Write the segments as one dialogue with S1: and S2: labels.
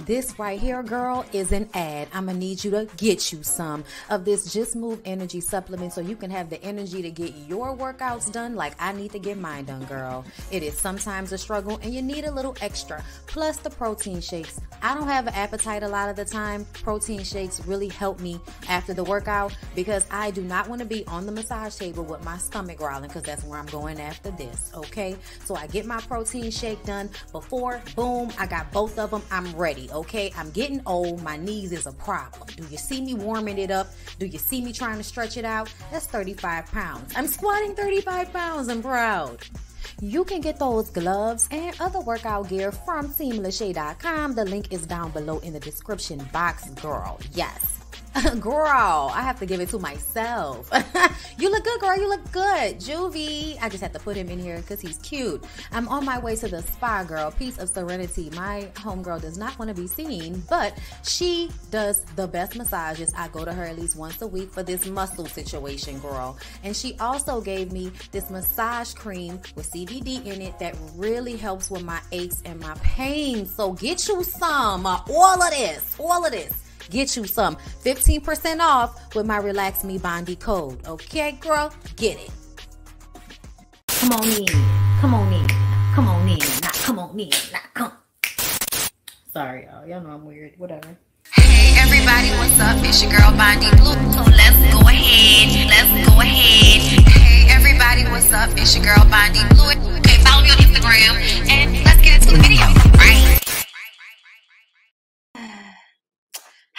S1: This right here, girl, is an ad. I'm gonna need you to get you some of this Just Move Energy supplement so you can have the energy to get your workouts done like I need to get mine done, girl. It is sometimes a struggle and you need a little extra. Plus the protein shakes. I don't have an appetite a lot of the time. Protein shakes really help me after the workout because I do not want to be on the massage table with my stomach growling because that's where I'm going after this, okay? So I get my protein shake done before, boom, I got both of them. I'm ready, okay? I'm getting old. My knees is a problem. Do you see me warming it up? Do you see me trying to stretch it out? That's 35 pounds. I'm squatting 35 pounds. I'm proud. You can get those gloves and other workout gear from TeamLASHAE.com. The link is down below in the description box, girl. Yes. Girl, I have to give it to myself. You look good, girl. You look good. Juvie. I just had to put him in here because he's cute. I'm on my way to the spa, girl. Piece of serenity. My homegirl does not want to be seen, but she does the best massages. I go to her at least once a week for this muscle situation, girl. And she also gave me this massage cream with CBD in it that really helps with my aches and my pain. So get you some. All of this. Get you some. 15% off with my Relax Me Bondi code. Okay, girl? Get it. Come on in. Come on in. Come on in. Not come on in. Not come. Sorry, y'all. Y'all know I'm weird. Whatever.
S2: Hey, everybody. What's up? It's your girl, BondyBlue. So let's go ahead. Hey, everybody. What's up? It's your girl, BondyBlue. Okay, follow me on Instagram. And let's get into the video. Right?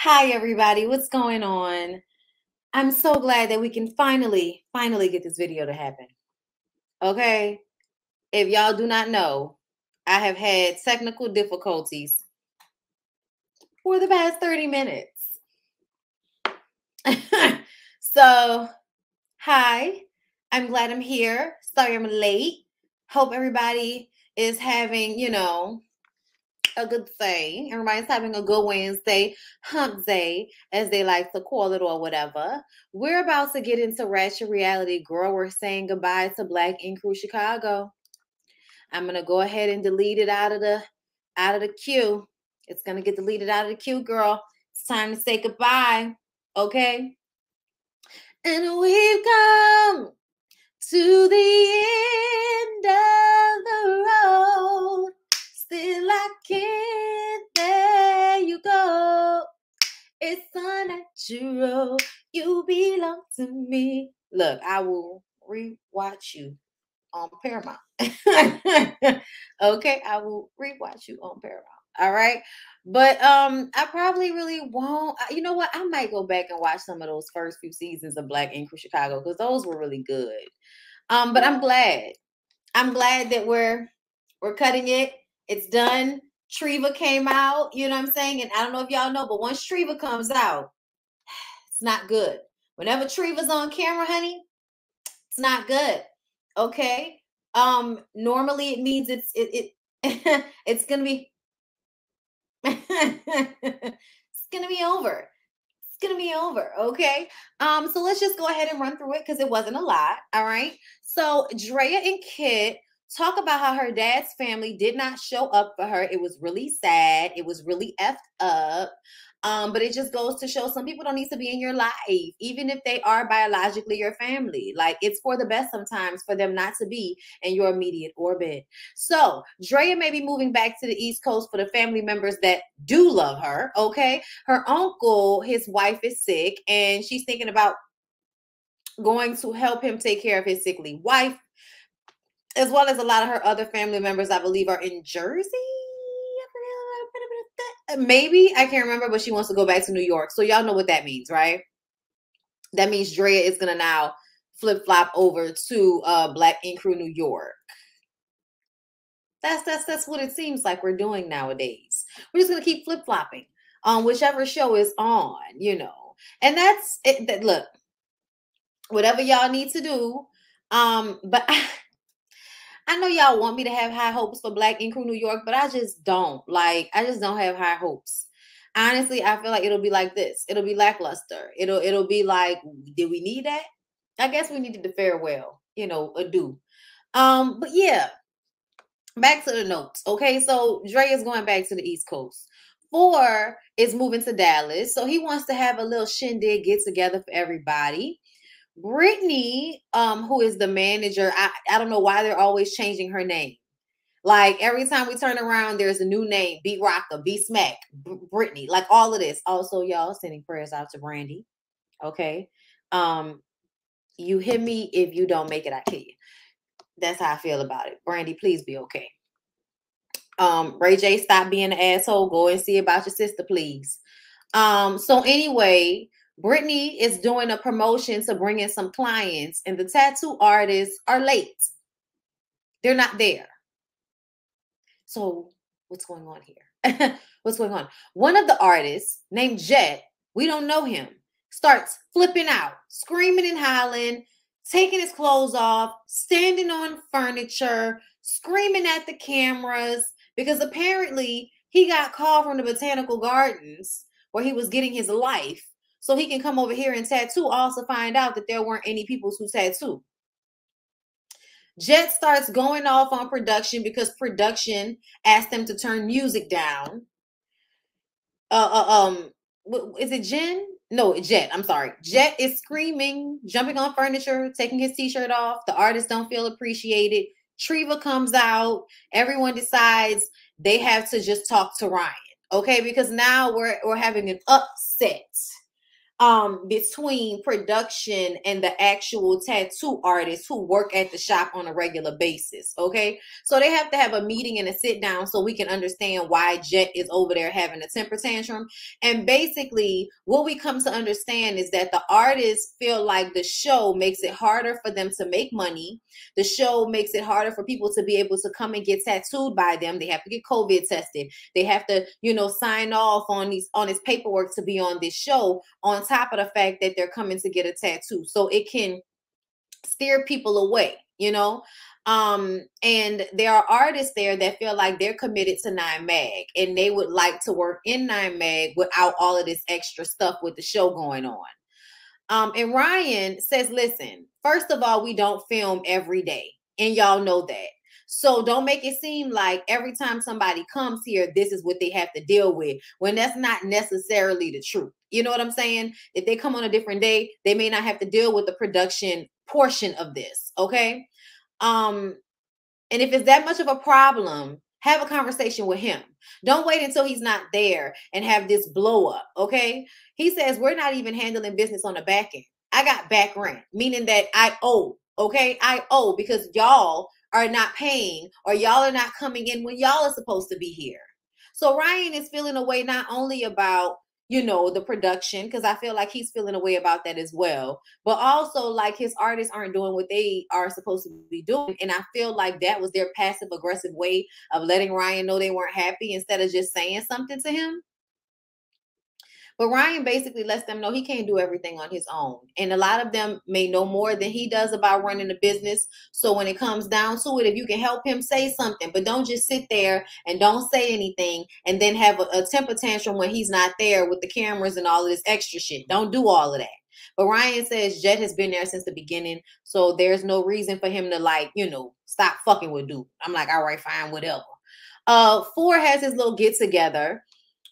S1: Hi, everybody. What's going on? I'm so glad that we can finally get this video to happen. Okay? If y'all do not know, I have had technical difficulties for the past 30 minutes. So, hi. I'm glad I'm here. Sorry I'm late. Hope everybody is having, a good day. Everybody's having a good Wednesday, hump day, as they like to call it or whatever. We're about to get into Ratchet reality, girl. We're saying goodbye to Black Ink Crew Chicago. I'm gonna go ahead and delete it out of the queue. It's gonna get deleted out of the queue, girl. It's time to say goodbye. Okay? And we've come to the end of the road. Still I can't let you go. It's unnatural. You belong to me. Look, I will rewatch you on Paramount. Okay, I will rewatch you on Paramount. All right. But I probably really won't. You know what? I might go back and watch some of those first few seasons of Black Ink Crew Chicago because those were really good. But I'm glad. I'm glad that we're cutting it. It's done. Treva came out, you know what I'm saying? And I don't know if y'all know, but once Treva comes out, it's not good. Whenever Treva's on camera, honey, it's not good. Okay? Normally it means it's gonna be it's gonna be over. It's gonna be over, okay? So let's just go ahead and run through it because it wasn't a lot. All right. So Drea and Kit talk about how her dad's family did not show up for her. It was really sad. It was really effed up. But it just goes to show some people don't need to be in your life, even if they are biologically your family. Like, it's for the best sometimes for them not to be in your immediate orbit. So Drea may be moving back to the East Coast for the family members that do love her, okay? Her uncle, his wife is sick, and she's thinking about going to help him take care of his sickly wife, as well as a lot of her other family members, I believe, are in Jersey. Maybe, I can't remember, but she wants to go back to New York. So y'all know what that means, right? That means Drea is going to now flip-flop over to Black Ink Crew New York. That's what it seems like we're doing nowadays. We're just going to keep flip-flopping on whichever show is on, And that's it. Look, whatever y'all need to do. But I know y'all want me to have high hopes for Black Ink Crew New York, but I just don't. Like, I just don't have high hopes. Honestly, I feel like it'll be like this. It'll be lackluster. It'll be like, did we need that? I guess we needed the farewell, adieu. But yeah, back to the notes. Okay, so Dre is going back to the East Coast 4 is moving to Dallas. So he wants to have a little shindig get together for everybody. Brittany, who is the manager, I don't know why they're always changing her name. Like every time we turn around, there's a new name: B Rocka, B Smack, Brittany, like all of this. Also, y'all sending prayers out to Brandy. Okay. You hit me. If you don't make it, I kill you. That's how I feel about it. Brandy, please be okay. Ray J, stop being an asshole. Go and see about your sister, please. So anyway, Brittany is doing a promotion to bring in some clients, and the tattoo artists are late. They're not there. So what's going on here? What's going on? One of the artists named Jet, we don't know him, starts flipping out, screaming and hollering, taking his clothes off, standing on furniture, screaming at the cameras, because apparently he got called from the Botanical Gardens where he was getting his life so he can come over here and tattoo. Also find out that there weren't any people who tattoo. Jet starts going off on production because production asked them to turn music down. Is it Jen? No, Jet. I'm sorry. Jet is screaming, jumping on furniture, taking his t-shirt off. The artists don't feel appreciated. Treva comes out. Everyone decides they have to just talk to Ryan. Okay, because now we're having an upset between production and the actual tattoo artists who work at the shop on a regular basis. Okay, so they have to have a meeting and a sit down so we can understand why Jet is over there having a temper tantrum. And basically what we come to understand is that the artists feel like the show makes it harder for them to make money. The show makes it harder for people to be able to come and get tattooed by them. They have to get COVID tested. They have to, sign off on this paperwork to be on this show, on top of the fact that they're coming to get a tattoo. So it can steer people away, and there are artists there that feel like they're committed to 9mag and they would like to work in 9mag without all of this extra stuff with the show going on. And Ryan says, listen, first of all, we don't film every day, and y'all know that. So don't make it seem like every time somebody comes here, this is what they have to deal with, when that's not necessarily the truth. You know what I'm saying? If they come on a different day, they may not have to deal with the production portion of this. Okay. And if it's that much of a problem, have a conversation with him. Don't wait until he's not there and have this blow up. Okay. He says, we're not even handling business on the back end. I got back rent, meaning that I owe. Okay. I owe because y'all are not paying, or y'all are not coming in when y'all are supposed to be here. So Ryan is feeling a way not only about, the production, because I feel like he's feeling a way about that as well, but also like his artists aren't doing what they are supposed to be doing. And I feel like that was their passive aggressive way of letting Ryan know they weren't happy instead of just saying something to him. But Ryan basically lets them know he can't do everything on his own. And a lot of them may know more than he does about running a business. So when it comes down to it, if you can help him, say something. But don't just sit there and don't say anything and then have a temper tantrum when he's not there with the cameras and all of this extra shit. Don't do all of that. But Ryan says Jet has been there since the beginning. So there's no reason for him to stop fucking with dude. I'm like, all right, fine, whatever. 4 has his little get together.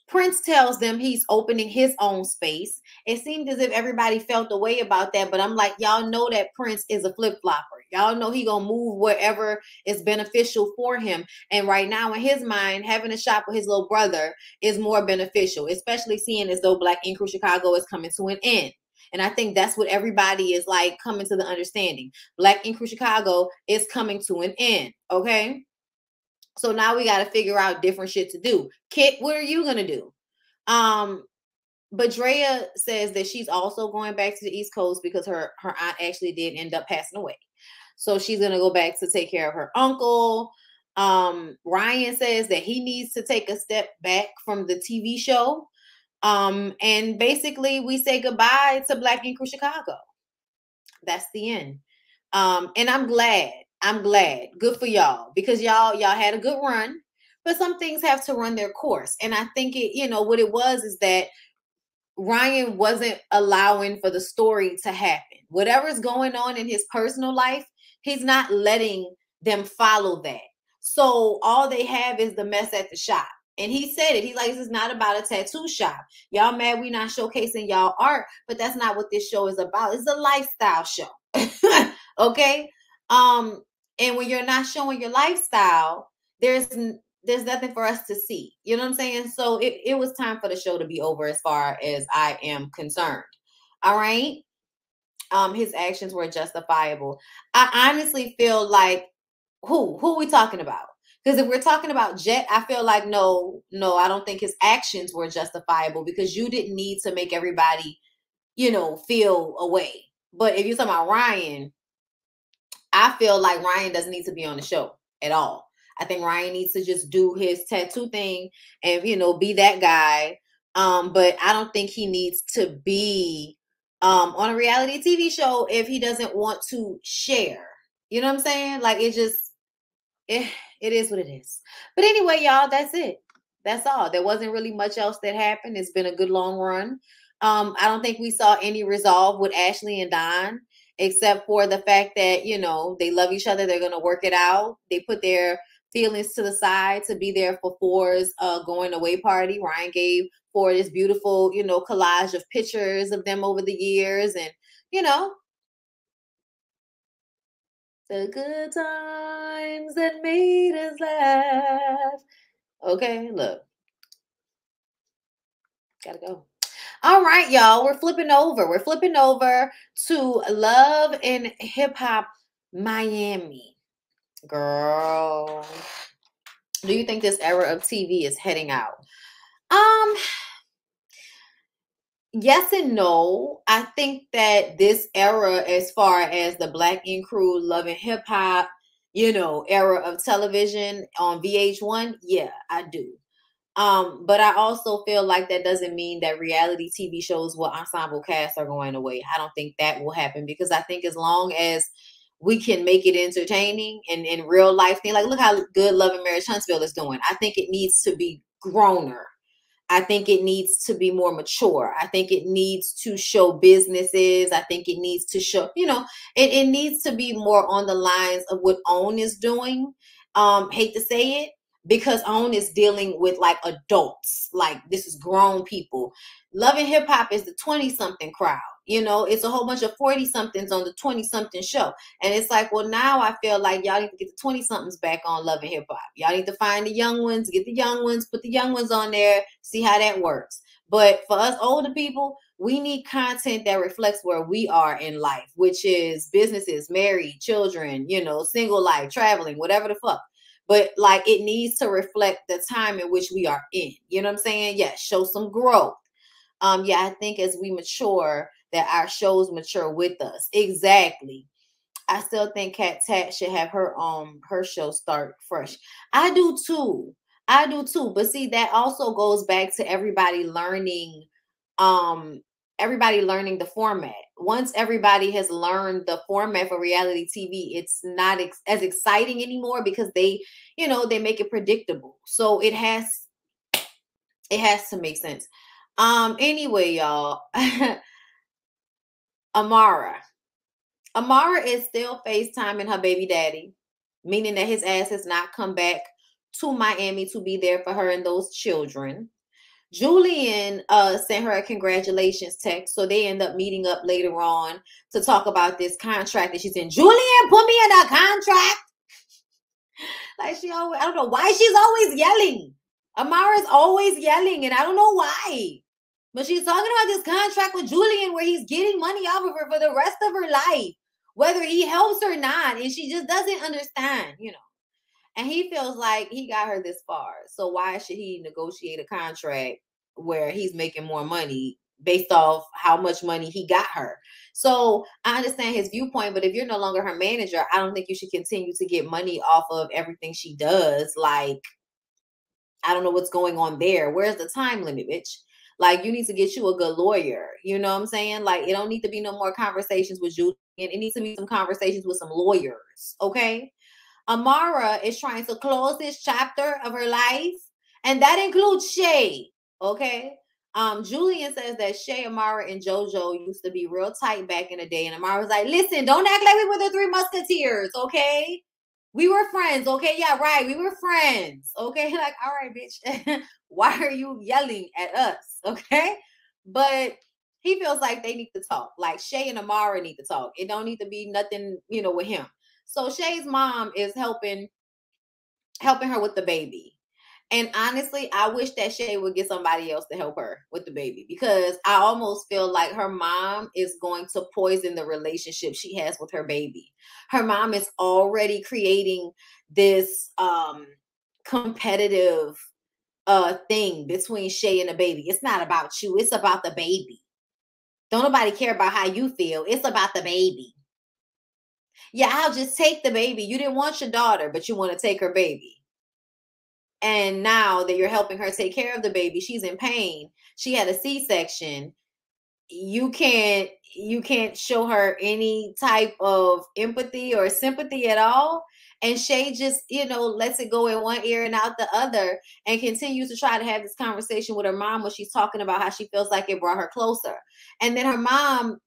S1: Prince tells them he's opening his own space. It seemed as if everybody felt the way about that, but I'm like, y'all know that Prince is a flip-flopper. Y'all know he gonna move wherever is beneficial for him. And right now, in his mind, having a shop with his little brother is more beneficial, especially seeing as though Black Ink Crew Chicago is coming to an end. And I think that's what everybody is like coming to the understanding. Black Ink Crew Chicago is coming to an end, okay? So now we got to figure out different shit to do. Kit, what are you going to do? But Drea says that she's also going back to the East Coast because her aunt actually did end up passing away. So she's going to go back to take care of her uncle. Ryan says that he needs to take a step back from the TV show. And basically we say goodbye to Black Ink Crew Chicago. That's the end. And I'm glad. Good for y'all, because y'all had a good run, but some things have to run their course. And I think what it was is that Ryan wasn't allowing for the story to happen. Whatever's going on in his personal life, he's not letting them follow that. So all they have is the mess at the shop. And he said it. He's like, this is not about a tattoo shop. Y'all mad we not showcasing y'all art, but that's not what this show is about. It's a lifestyle show. Okay? And when you're not showing your lifestyle, there's nothing for us to see. You know what I'm saying? So it was time for the show to be over as far as I am concerned. All right? His actions were justifiable. I honestly feel like who are we talking about? Because if we're talking about Jet, I feel like no, I don't think his actions were justifiable because you didn't need to make everybody, feel away. But if you're talking about Ryan, I feel like Ryan doesn't need to be on the show at all. I think Ryan needs to just do his tattoo thing and, be that guy. But I don't think he needs to be on a reality TV show if he doesn't want to share. You know what I'm saying? Like it is what it is. But anyway, y'all, that's it. That's all. There wasn't really much else that happened. It's been a good long run. I don't think we saw any resolve with Ashley and Don, except for the fact that, they love each other. They're going to work it out. They put their feelings to the side to be there for Ford's going away party. Ryan gave Ford this beautiful, collage of pictures of them over the years. And, the good times that made us laugh. Okay, look. Gotta go. All right, y'all. We're flipping over. We're flipping over to Love and Hip Hop Miami. Girl, do you think this era of TV is heading out? Yes and no. I think that this era, as far as the Black Ink Crew, Love and Hip Hop, era of television on VH1, yeah, I do. But I also feel like that doesn't mean that reality TV shows with ensemble casts are going away. I don't think that will happen because I think as long as we can make it entertaining and in real life thing, like look how good Love and Marriage Huntsville is doing. I think it needs to be growner. I think it needs to be more mature. I think it needs to show businesses. I think it needs to show, it needs to be more on the lines of what OWN is doing. Hate to say it, because OWN is dealing with like adults. Like this is grown people. Love and Hip Hop is the 20-something crowd. It's a whole bunch of 40-somethings on the 20-something show. And it's like, well, now I feel like y'all need to get the 20-somethings back on Love and Hip Hop. Y'all need to find the young ones, get the young ones, put the young ones on there, see how that works. But for us older people, we need content that reflects where we are in life, which is businesses, married, children, single life, traveling, whatever the fuck. But like it needs to reflect the time in which we are in. You know what I'm saying? Yeah, show some growth. Yeah, I think as we mature, that our shows mature with us. Exactly. I still think Kat Tat should have her show start fresh. I do too. But see, that also goes back to everybody learning the format. Once everybody has learned the format for reality TV, it's not as exciting anymore because they make it predictable. So it has to make sense. Anyway, y'all, Amara is still FaceTiming her baby daddy, meaning that his ass has not come back to Miami to be there for her and those children. Julian sent her a congratulations text, so they end up meeting up later on to talk about this contract that she's in. Julian, put me in a contract. Like I don't know why she's always yelling. Amara's always yelling, and I don't know why. But she's talking about this contract with Julian where he's getting money off of her for the rest of her life, whether he helps or not, and she just doesn't understand, And he feels like he got her this far. So why should he negotiate a contract where he's making more money based off how much money he got her? So I understand his viewpoint, but if you're no longer her manager, I don't think you should continue to get money off of everything she does. Like, I don't know what's going on there. Where's the time limit, bitch? Like, you need to get you a good lawyer. You know what I'm saying? Like, it don't need to be no more conversations with Julian. It needs to be some conversations with some lawyers, okay? Amara is trying to close this chapter of her life, and that includes Shay, okay? Julian says that Shay, Amara, and JoJo used to be real tight back in the day, and Amara was like, listen, don't act like we were the Three Musketeers, okay? We were friends, okay? Yeah, right. We were friends, okay? Like, all right, bitch. Why are you yelling at us, okay? But he feels like they need to talk. Like Shay and Amara need to talk. It don't need to be nothing, with him. So Shay's mom is helping her with the baby. And honestly, I wish that Shay would get somebody else to help her with the baby, because I almost feel like her mom is going to poison the relationship she has with her baby. Her mom is already creating this competitive thing between Shay and the baby. It's not about you, it's about the baby. Don't nobody care about how you feel. It's about the baby. Yeah, I'll just take the baby. You didn't want your daughter, but you want to take her baby. And now that you're helping her take care of the baby, she's in pain. She had a C-section. You can't show her any type of empathy or sympathy at all. And Shay just, lets it go in one ear and out the other, and continues to try to have this conversation with her mom when she's talking about how she feels like it brought her closer. And then her mom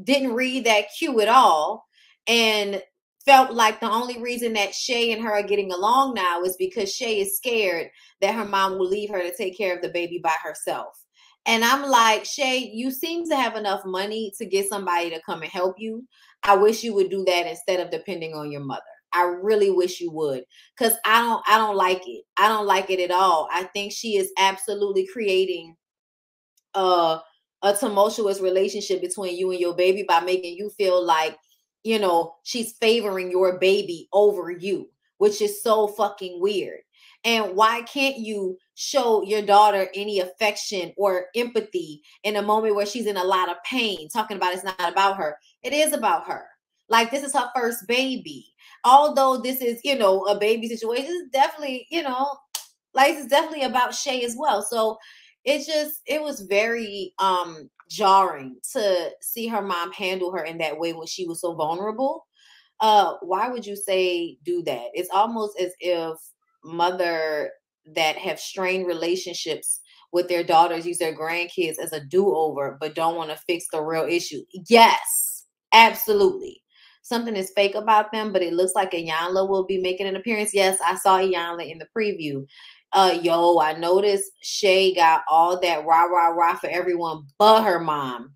S1: didn't read that cue at all, and felt like the only reason that Shay and her are getting along now is because Shay is scared that her mom will leave her to take care of the baby by herself. And I'm like, Shay, you seem to have enough money to get somebody to come and help you. I wish you would do that instead of depending on your mother. I really wish you would, because I don't like it. I don't like it at all. I think she is absolutely creating a tumultuous relationship between you and your baby by making you feel like, she's favoring your baby over you, which is so fucking weird. And why can't you show your daughter any affection or empathy in a moment where she's in a lot of pain, talking about it's not about her? It is about her. Like, this is her first baby. Although this is, a baby situation, it's definitely, it's definitely about Shay as well. So it was very jarring to see her mom handle her in that way when she was so vulnerable. Why would you say do that? It's almost as if mother that have strained relationships with their daughters use their grandkids as a do-over, but don't want to fix the real issue. Yes, absolutely. Something is fake about them, but it looks like Iyanla will be making an appearance. Yes, I saw Iyanla in the preview. I noticed Shay got all that rah for everyone but her mom.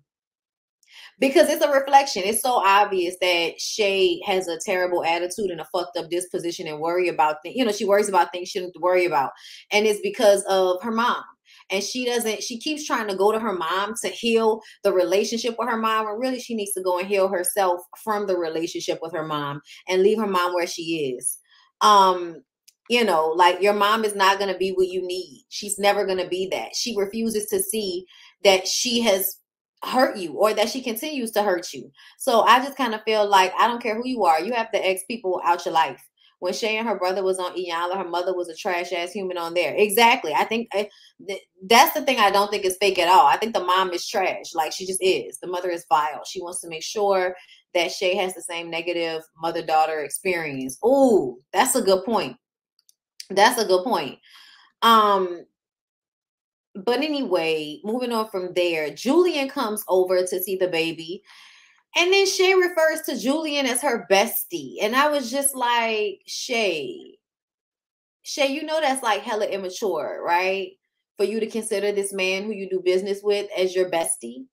S1: Because it's a reflection. It's so obvious that Shay has a terrible attitude and a fucked up disposition and worry about things. She worries about things she doesn't worry about. And it's because of her mom. And she keeps trying to go to her mom to heal the relationship with her mom. And really, she needs to go and heal herself from the relationship with her mom and leave her mom where she is. Like, your mom is not going to be what you need. She's never going to be that. She refuses to see that she has hurt you or that she continues to hurt you. So I just kind of feel like, I don't care who you are, you have to X people out your life. When Shay and her brother was on Iyanla, her mother was a trash ass human on there. Exactly. I think that's the thing I don't think is fake at all. I think the mom is trash. Like, she just is. The mother is vile. She wants to make sure that Shay has the same negative mother-daughter experience. Ooh, that's a good point. That's a good point. But anyway, moving on from there, Julian comes over to see the baby. And then Shay refers to Julian as her bestie. And I was just like, Shay, that's like hella immature, right? For you to consider this man who you do business with as your bestie.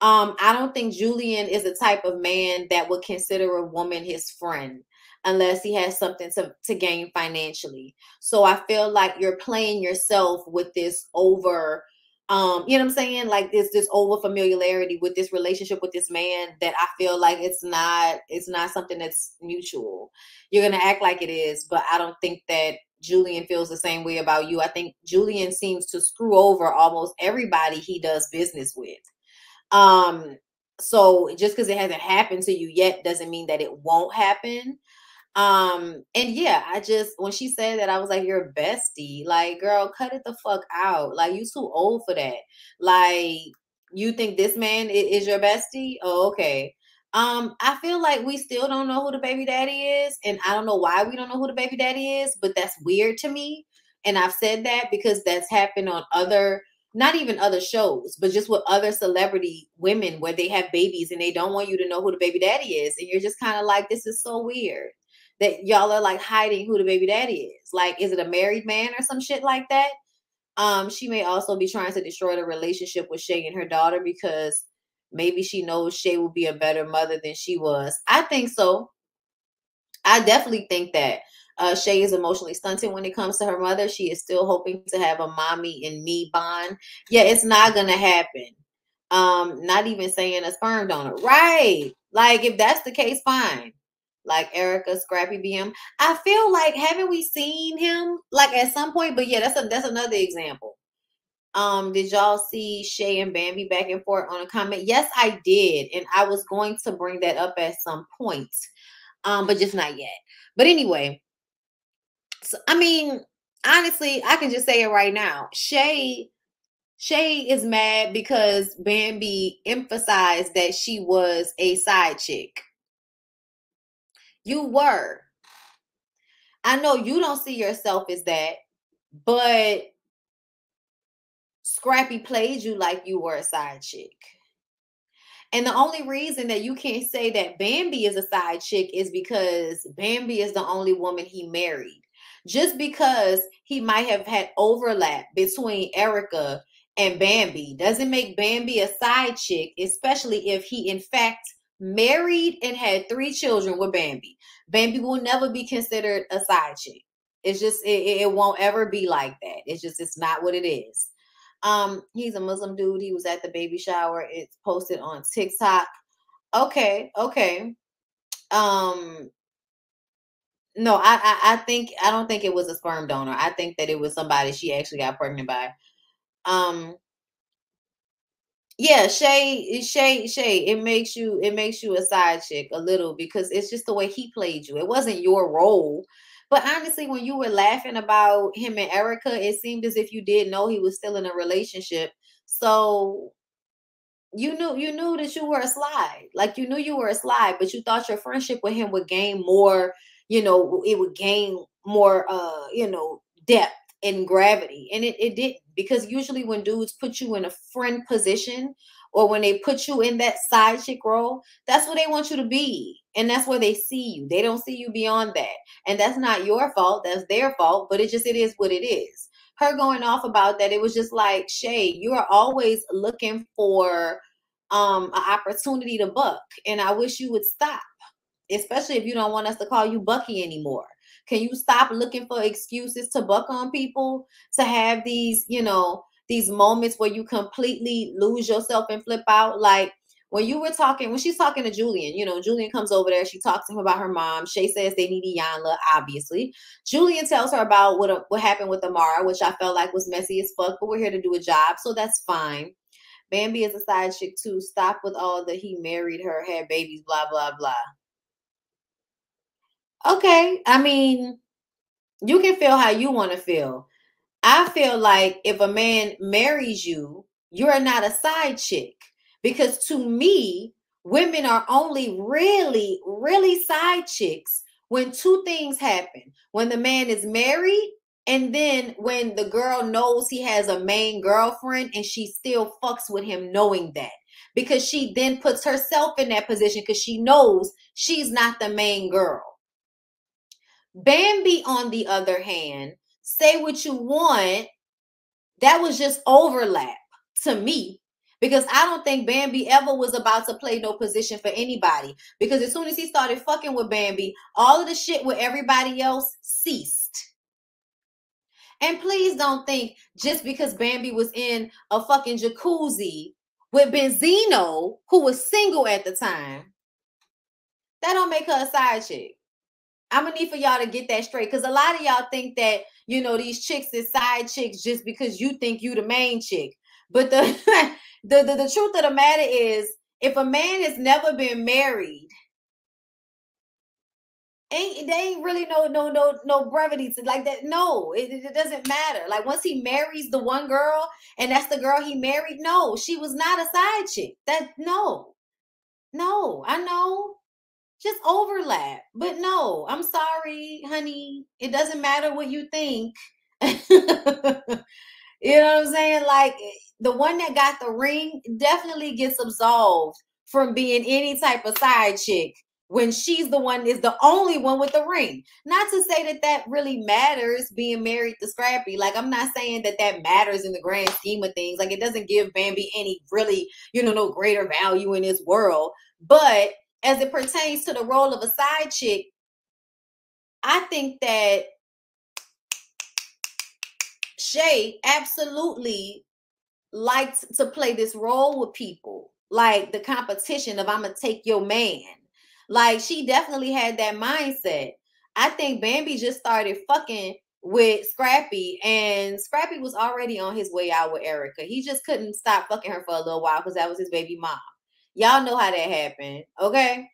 S1: I don't think Julian is the type of man that would consider a woman his friend unless he has something to gain financially. So I feel like you're playing yourself with this over, you know what I'm saying? Like this over familiarity with this relationship with this man that I feel like it's not something that's mutual. You're going to act like it is, but I don't think that Julian feels the same way about you. I think Julian seems to screw over almost everybody he does business with. So just because it hasn't happened to you yet doesn't mean that it won't happen. And yeah, when she said that, I was like, you're a bestie. Like, girl, cut it the fuck out. Like, you too old for that. Like, you think this man is your bestie? Oh, okay. I feel like we still don't know who the baby daddy is, and I don't know why we don't know who the baby daddy is, but that's weird to me. And I've said that because that's happened on not even other shows, but just with other celebrity women where they have babies and they don't want you to know who the baby daddy is. And you're just kind of like, this is so weird. that y'all are like hiding who the baby daddy is. Like, is it a married man or some shit like that? She may also be trying to destroy the relationship with Shay and her daughter because maybe she knows Shay will be a better mother than she was. I think so. I definitely think that Shay is emotionally stunted when it comes to her mother. She is still hoping to have a mommy and me bond. Yeah, it's not going to happen. Not even saying a sperm donor. Right. Like, if that's the case, fine. Like Erica, Scrappy BM. I feel like, haven't we seen him like at some point? But yeah, that's another example. Did y'all see Shay and Bambi back and forth on a comment? Yes, I did. And I was going to bring that up at some point. But just not yet. But anyway, so I mean, honestly, I can just say it right now. Shay is mad because Bambi emphasized that she was a side chick. You were. I know you don't see yourself as that, but Scrappy played you like you were a side chick. And the only reason that you can't say that Bambi is a side chick is because Bambi is the only woman he married. Just because he might have had overlap between Erica and Bambi doesn't make Bambi a side chick, especially if he in fact married and had 3 children with Bambi. Bambi will never be considered a side chick. It's just, it won't ever be like that. It's not what it is. He's a Muslim dude. He was at the baby shower. It's posted on TikTok. Okay. No, I don't think it was a sperm donor. I think that it was somebody she actually got pregnant by. Yeah, Shay, it makes you a side chick a little because it's just the way he played you. It wasn't your role. But honestly, when you were laughing about him and Erica, it seemed as if you did know he was still in a relationship. So you knew that you were a slide. Like, you knew you were a slide, but you thought your friendship with him would gain more, it would gain more depth and gravity. And it didn't, because usually when dudes put you in a friend position, or when they put you in that side chick role, that's what they want you to be. And that's where they see you. They don't see you beyond that. And that's not your fault. That's their fault. But it is what it is. Her going off about that, it was just like, Shay, you are always looking for an opportunity to buck. And I wish you would stop, especially if you don't want us to call you Bucky anymore. Can you stop looking for excuses to buck on people, to have these, these moments where you completely lose yourself and flip out? Like when she's talking to Julian, Julian comes over there. She talks to him about her mom. Shay says they need Iyanla, obviously. Julian tells her about what happened with Amara, which I felt like was messy as fuck, but we're here to do a job, so that's fine. Bambi is a side chick too. Stop with all the he married her, had babies, blah, blah, blah. Okay, I mean, you can feel how you want to feel. I feel like if a man marries you, you're not a side chick. Because to me, women are only really, really side chicks when 2 things happen. When the man is married, and then when the girl knows he has a main girlfriend and she still fucks with him knowing that. Because she then puts herself in that position because she knows she's not the main girl. Bambi, on the other hand, say what you want, that was just overlap to me, because I don't think Bambi ever was about to play no position for anybody, because as soon as he started fucking with Bambi, all of the shit with everybody else ceased. And please don't think just because Bambi was in a fucking jacuzzi with Benzino, who was single at the time, that don't make her a side chick. I'm gonna need for y'all to get that straight, because a lot of y'all think that, these chicks is side chicks just because you think you the main chick. But the the truth of the matter is, if a man has never been married, they ain't really no brevity to like that. No, it doesn't matter. Like once he marries the one girl and that's the girl he married, no, she was not a side chick. No, I know. Just overlap. But no, I'm sorry, honey. It doesn't matter what you think. You know what I'm saying? Like the one that got the ring definitely gets absolved from being any type of side chick when she's the one is the only one with the ring. Not to say that that really matters, being married to Scrappy. Like, I'm not saying that that matters in the grand scheme of things. Like, it doesn't give Bambi any really, no greater value in this world. But as it pertains to the role of a side chick, I think that Shay absolutely liked to play this role with people, like the competition of I'm gonna take your man. Like, she definitely had that mindset. I think Bambi just started fucking with Scrappy, and Scrappy was already on his way out with Erica. He just couldn't stop fucking her for a little while because that was his baby mom. Y'all know how that happened, okay?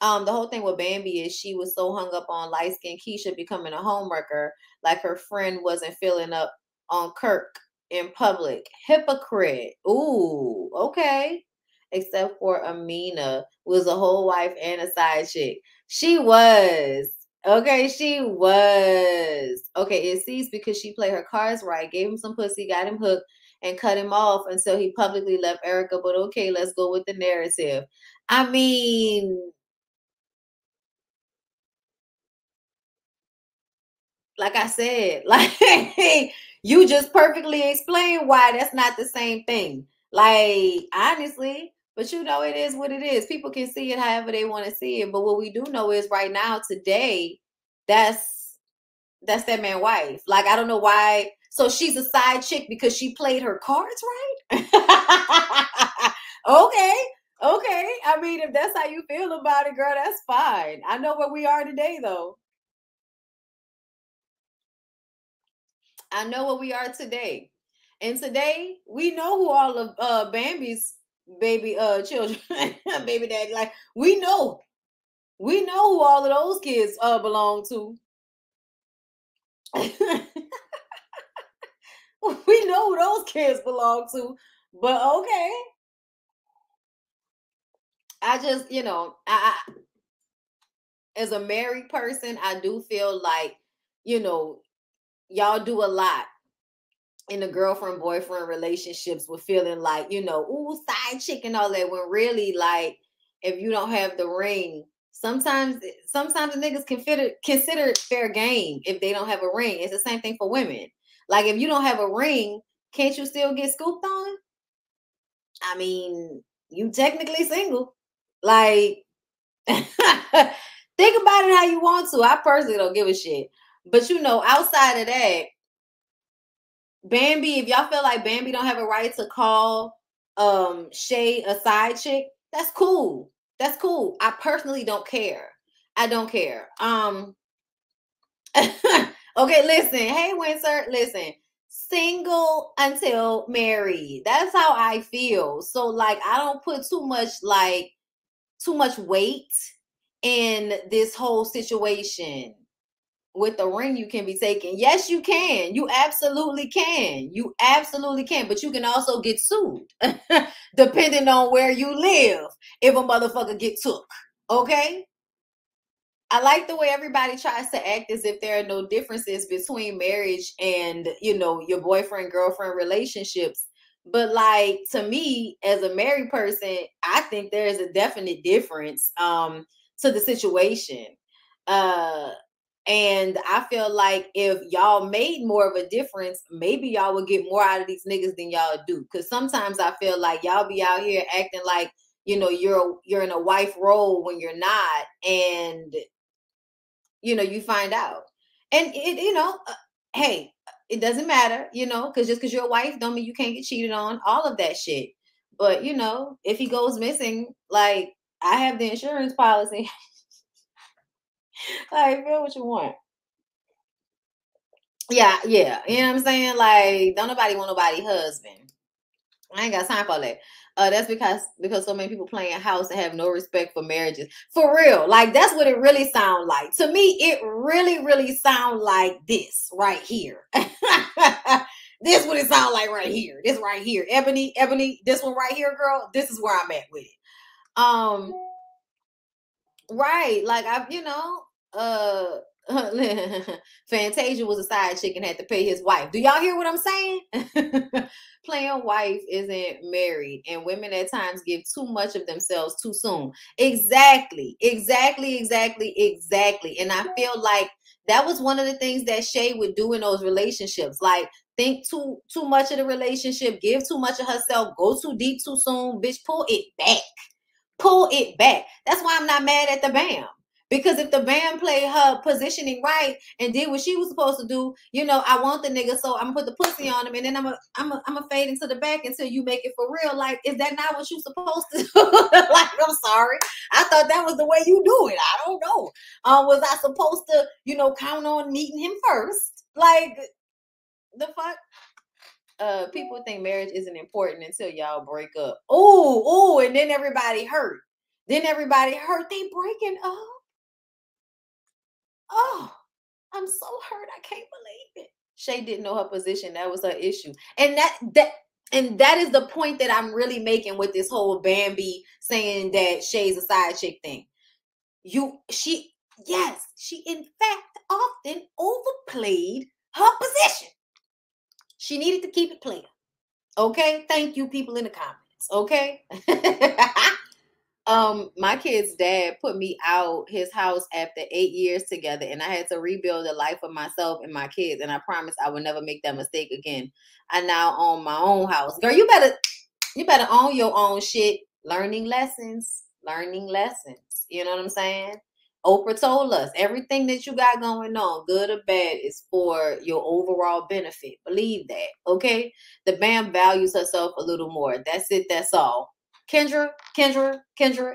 S1: The whole thing with Bambi is she was so hung up on light-skinned Keisha becoming a homewrecker, like her friend wasn't filling up on Kirk in public. Hypocrite. Ooh, okay. Except for Amina, was a whole wife and a side chick. She was. Okay, she was. Okay, it ceased because she played her cards right, gave him some pussy, got him hooked, and cut him off until he publicly left Erica. But okay, let's go with the narrative. I mean, like I said, like you just perfectly explained why that's not the same thing. Like, honestly, but it is what it is. People can see it however they want to see it. But what we do know is right now, today, that's that man's wife. Like, I don't know why. So she's a side chick because she played her cards right? Okay. Okay. I mean, if that's how you feel about it, girl, that's fine. I know where we are today, though. I know what we are today. And today we know who all of Bambi's baby children baby daddy, like, we know who all of those kids belong to. We know who those kids belong to. But okay. I just, I as a married person, I do feel like, y'all do a lot in the girlfriend boyfriend relationships with feeling like, ooh, side chick and all that, when really, like, if you don't have the ring, sometimes the niggas consider it fair game if they don't have a ring. It's the same thing for women. Like, if you don't have a ring, can't you still get scooped on? I mean, you technically single. Like, think about it how you want to. I personally don't give a shit. But outside of that, Bambi, if y'all feel like Bambi don't have a right to call Shay a side chick, that's cool. That's cool. I personally don't care. I don't care. Okay, listen. Hey, Windsor, listen. Single until married. That's how I feel. So, like, I don't put too much weight in this whole situation. With the ring, you can be taken. Yes, you can. You absolutely can. You absolutely can. But you can also get sued, depending on where you live, if a motherfucker get took. Okay? I like the way everybody tries to act as if there are no differences between marriage and, your boyfriend, girlfriend relationships. But, like, to me, as a married person, I think there is a definite difference to the situation. And I feel like if y'all made more of a difference, maybe y'all would get more out of these niggas than y'all do. Because sometimes I feel like y'all be out here acting like, you're in a wife role when you're not. And, you find out. And hey, it doesn't matter, because just because you're a wife don't mean you can't get cheated on, all of that shit. But, if he goes missing, like, I have the insurance policy. Like, feel what you want. Yeah. You know what I'm saying? Like, don't nobody want nobody husband. I ain't got time for that. That's because so many people playing house and have no respect for marriages. For real. Like, that's what it really sound like. To me, it really, really sound like this right here. This what it sound like right here. This right here. Ebony, this one right here, girl. This is where I'm at with it. Right. Like, I've, Fantasia was a side chick and had to pay his wife. Do y'all hear what I'm saying? Playing wife isn't married, and women at times give too much of themselves too soon. Exactly. And I feel like that was one of the things that Shay would do in those relationships. Like, think too much of the relationship, give too much of herself, go too deep too soon. Bitch, pull it back. That's why I'm not mad at the BAM. Because if the BAM played her positioning right and did what she was supposed to do, you know, I want the nigga, so I'm gonna put the pussy on him, and then I'm gonna fade into the back until you make it for real. Like, is that not what you supposed to do? Like, I'm sorry, I thought that was the way you do it. I don't know. Was I supposed to, you know, count on meeting him first? Like, the fuck? People think marriage isn't important until y'all break up. Oh, and then everybody hurt. They breaking up. Oh, I'm so hurt. I can't believe it. Shay didn't know her position. That was her issue. And that is the point that I'm really making with this whole Bambi saying that Shay's a side chick thing. She in fact often overplayed her position. She needed to keep it playing. Okay? Thank you, people in the comments. Okay? My kid's dad put me out his house after 8 years together, and I had to rebuild the life of myself and my kids, and I promised I would never make that mistake again. I now own my own house. Girl, you better own your own shit. Learning lessons. You know what I'm saying? Oprah told us everything that you got going on, good or bad, is for your overall benefit. Believe that, okay? The BAM values herself a little more. That's it. That's all. Kendra,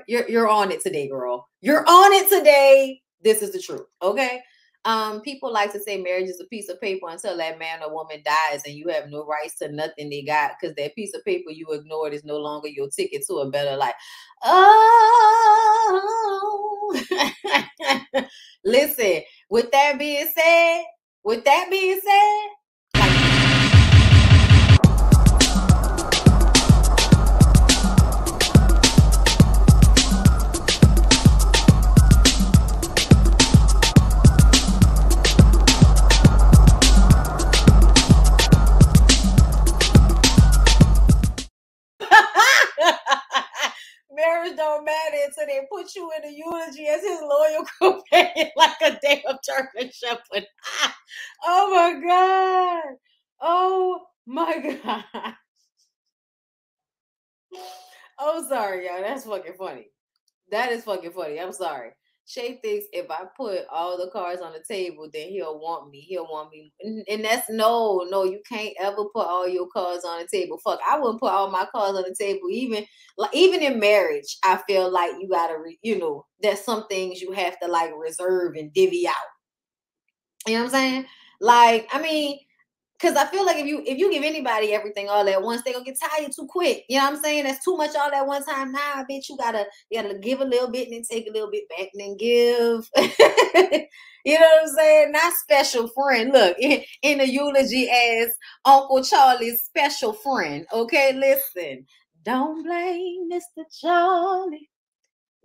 S1: you're on it today, girl. You're on it today. This is the truth, okay? People like to say marriage is a piece of paper until that man or woman dies and you have no rights to nothing they got, because that piece of paper you ignored is no longer your ticket to a better life. Oh, listen, with that being said, marriage don't matter until they put you in a eulogy as his loyal companion like a damn German Shepherd. Oh my God. I'm sorry, y'all. That's fucking funny. That is fucking funny. I'm sorry. Shay thinks if I put all the cards on the table, then he'll want me. And that's no, you can't ever put all your cards on the table. Fuck, I wouldn't put all my cards on the table. Even in marriage, I feel like you gotta, there's some things you have to like reserve and divvy out. You know what I'm saying? Like, I mean, because I feel like if you give anybody everything all at once, they're gonna get tired too quick. You know what I'm saying? That's too much all at one time. Nah, bitch, you gotta give a little bit and then take a little bit back and then give. You know what I'm saying? Not special friend. Look, in the eulogy as Uncle Charlie's special friend. Okay, listen. Don't blame Mr. Charlie.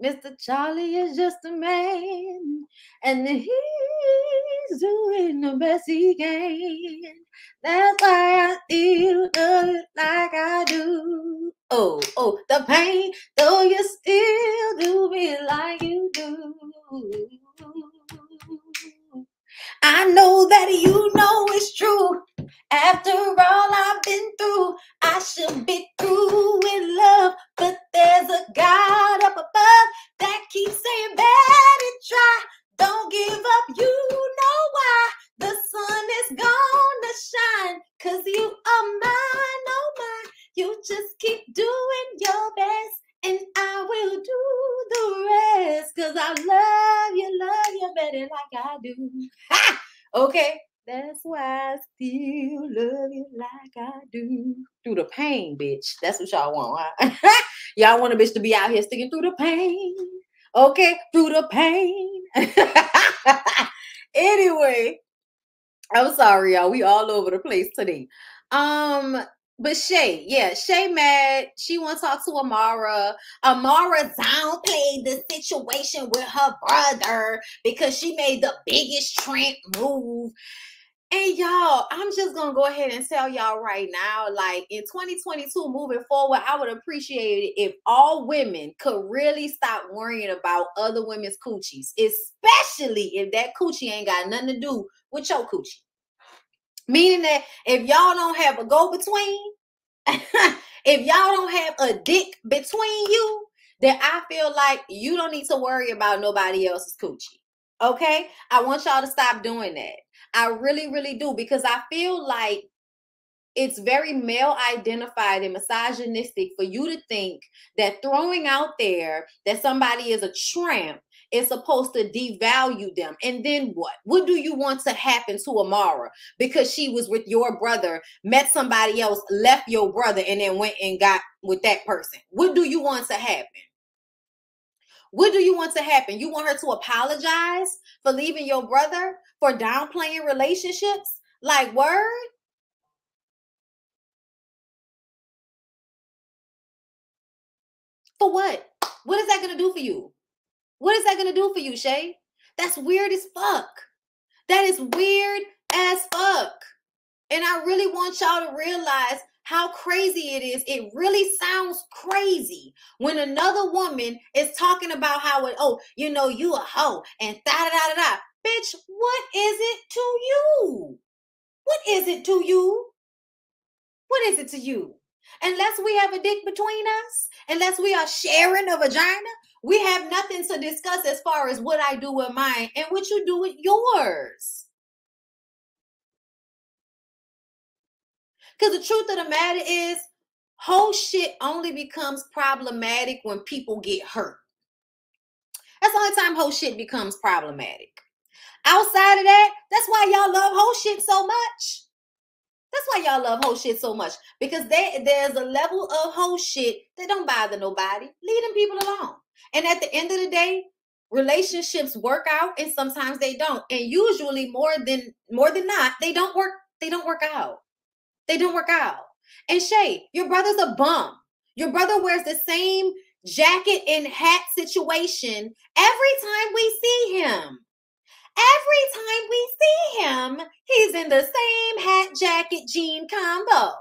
S1: Mr. Charlie is just a man, and he's doing the best he can. That's why I feel good like I do. Oh, the pain, though you still do me like you do. I know that you know it's true. After all I've been through, I should be through with love. But there's a God up above that keeps saying, better try. Don't give up, you know why. The sun is gonna shine, 'cause you are mine, oh my. You just keep doing your best, and I will do the rest. 'Cause I love you better like I do. Ha! Okay. That's why I still love you like I do. Through the pain, bitch. That's what y'all want, huh? Y'all want a bitch to be out here sticking through the pain. Okay? Through the pain. Anyway, I'm sorry, y'all. We all over the place today. But Shay, yeah, Shay mad. She want to talk to Amara. Amara downplayed the situation with her brother because she made the biggest Trent move. And y'all, I'm just going to go ahead and tell y'all right now, like in 2022, moving forward, I would appreciate it if all women could really stop worrying about other women's coochies, especially if that coochie ain't got nothing to do with your coochie. Meaning that if y'all don't have a go-between, if y'all don't have a dick between you, then I feel like you don't need to worry about nobody else's coochie. Okay? I want y'all to stop doing that. I really, really do, because I feel like it's very male identified and misogynistic for you to think that throwing out there that somebody is a tramp is supposed to devalue them. And then what? What do you want to happen to Amara because she was with your brother, met somebody else, left your brother, and then went and got with that person? What do you want to happen? What do you want to happen? You want her to apologize for leaving your brother, for downplaying relationships? Like, word? For what? What is that going to do for you? What is that going to do for you, Shay? That's weird as fuck. That is weird as fuck. And I really want y'all to realize how crazy it is. It really sounds crazy when another woman is talking about how it, oh, you know, you a hoe and da-da-da-da-da. Bitch, what is it to you? What is it to you? What is it to you? Unless we have a dick between us, unless we are sharing a vagina, we have nothing to discuss as far as what I do with mine and what you do with yours. Because the truth of the matter is, whole shit only becomes problematic when people get hurt. That's the only time whole shit becomes problematic. Outside of that, that's why y'all love whole shit so much. That's why y'all love whole shit so much. Because there's a level of whole shit that don't bother nobody. Leave them people alone. And at the end of the day, relationships work out and sometimes they don't. And usually more than not, they don't work out. They don't work out. And Shay, your brother's a bum. Your brother wears the same jacket and hat situation every time we see him. Every time we see him, he's in the same hat, jacket, jean combo.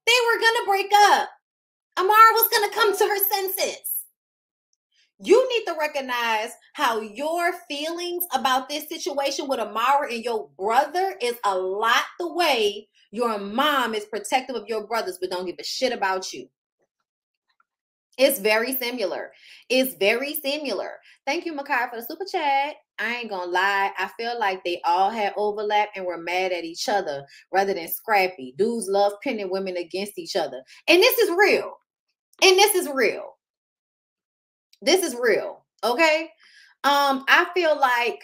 S1: They were going to break up. Amara was going to come to her senses. You need to recognize how your feelings about this situation with Amara and your brother is a lot the way your mom is protective of your brothers but don't give a shit about you. It's very similar. It's very similar. Thank you, Makai, for the super chat. I ain't gonna lie. I feel like they all had overlap and were mad at each other rather than scrappy. Dudes love pinning women against each other. And this is real. And this is real. This is real. Okay? I feel like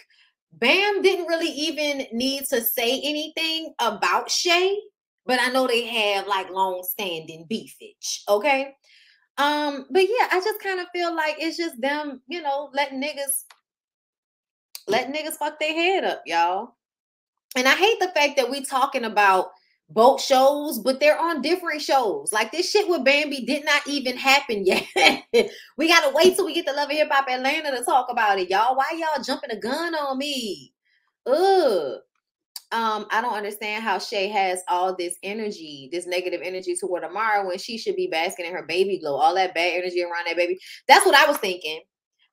S1: Bam didn't really even need to say anything about Shay, but I know they have like long-standing beefage. Okay? But yeah, I just kind of feel like it's just them, you know, letting niggas fuck their head up, y'all. And I hate the fact that we talking about both shows, but they're on different shows. Like this shit with Bambi did not even happen yet. We gotta wait till we get to Love and Hip Hop Atlanta to talk about it, y'all. Why y'all jumping a gun on me? Ugh. I don't understand how Shay has all this energy, this negative energy toward Amara when she should be basking in her baby glow. All that bad energy around that baby. That's what I was thinking.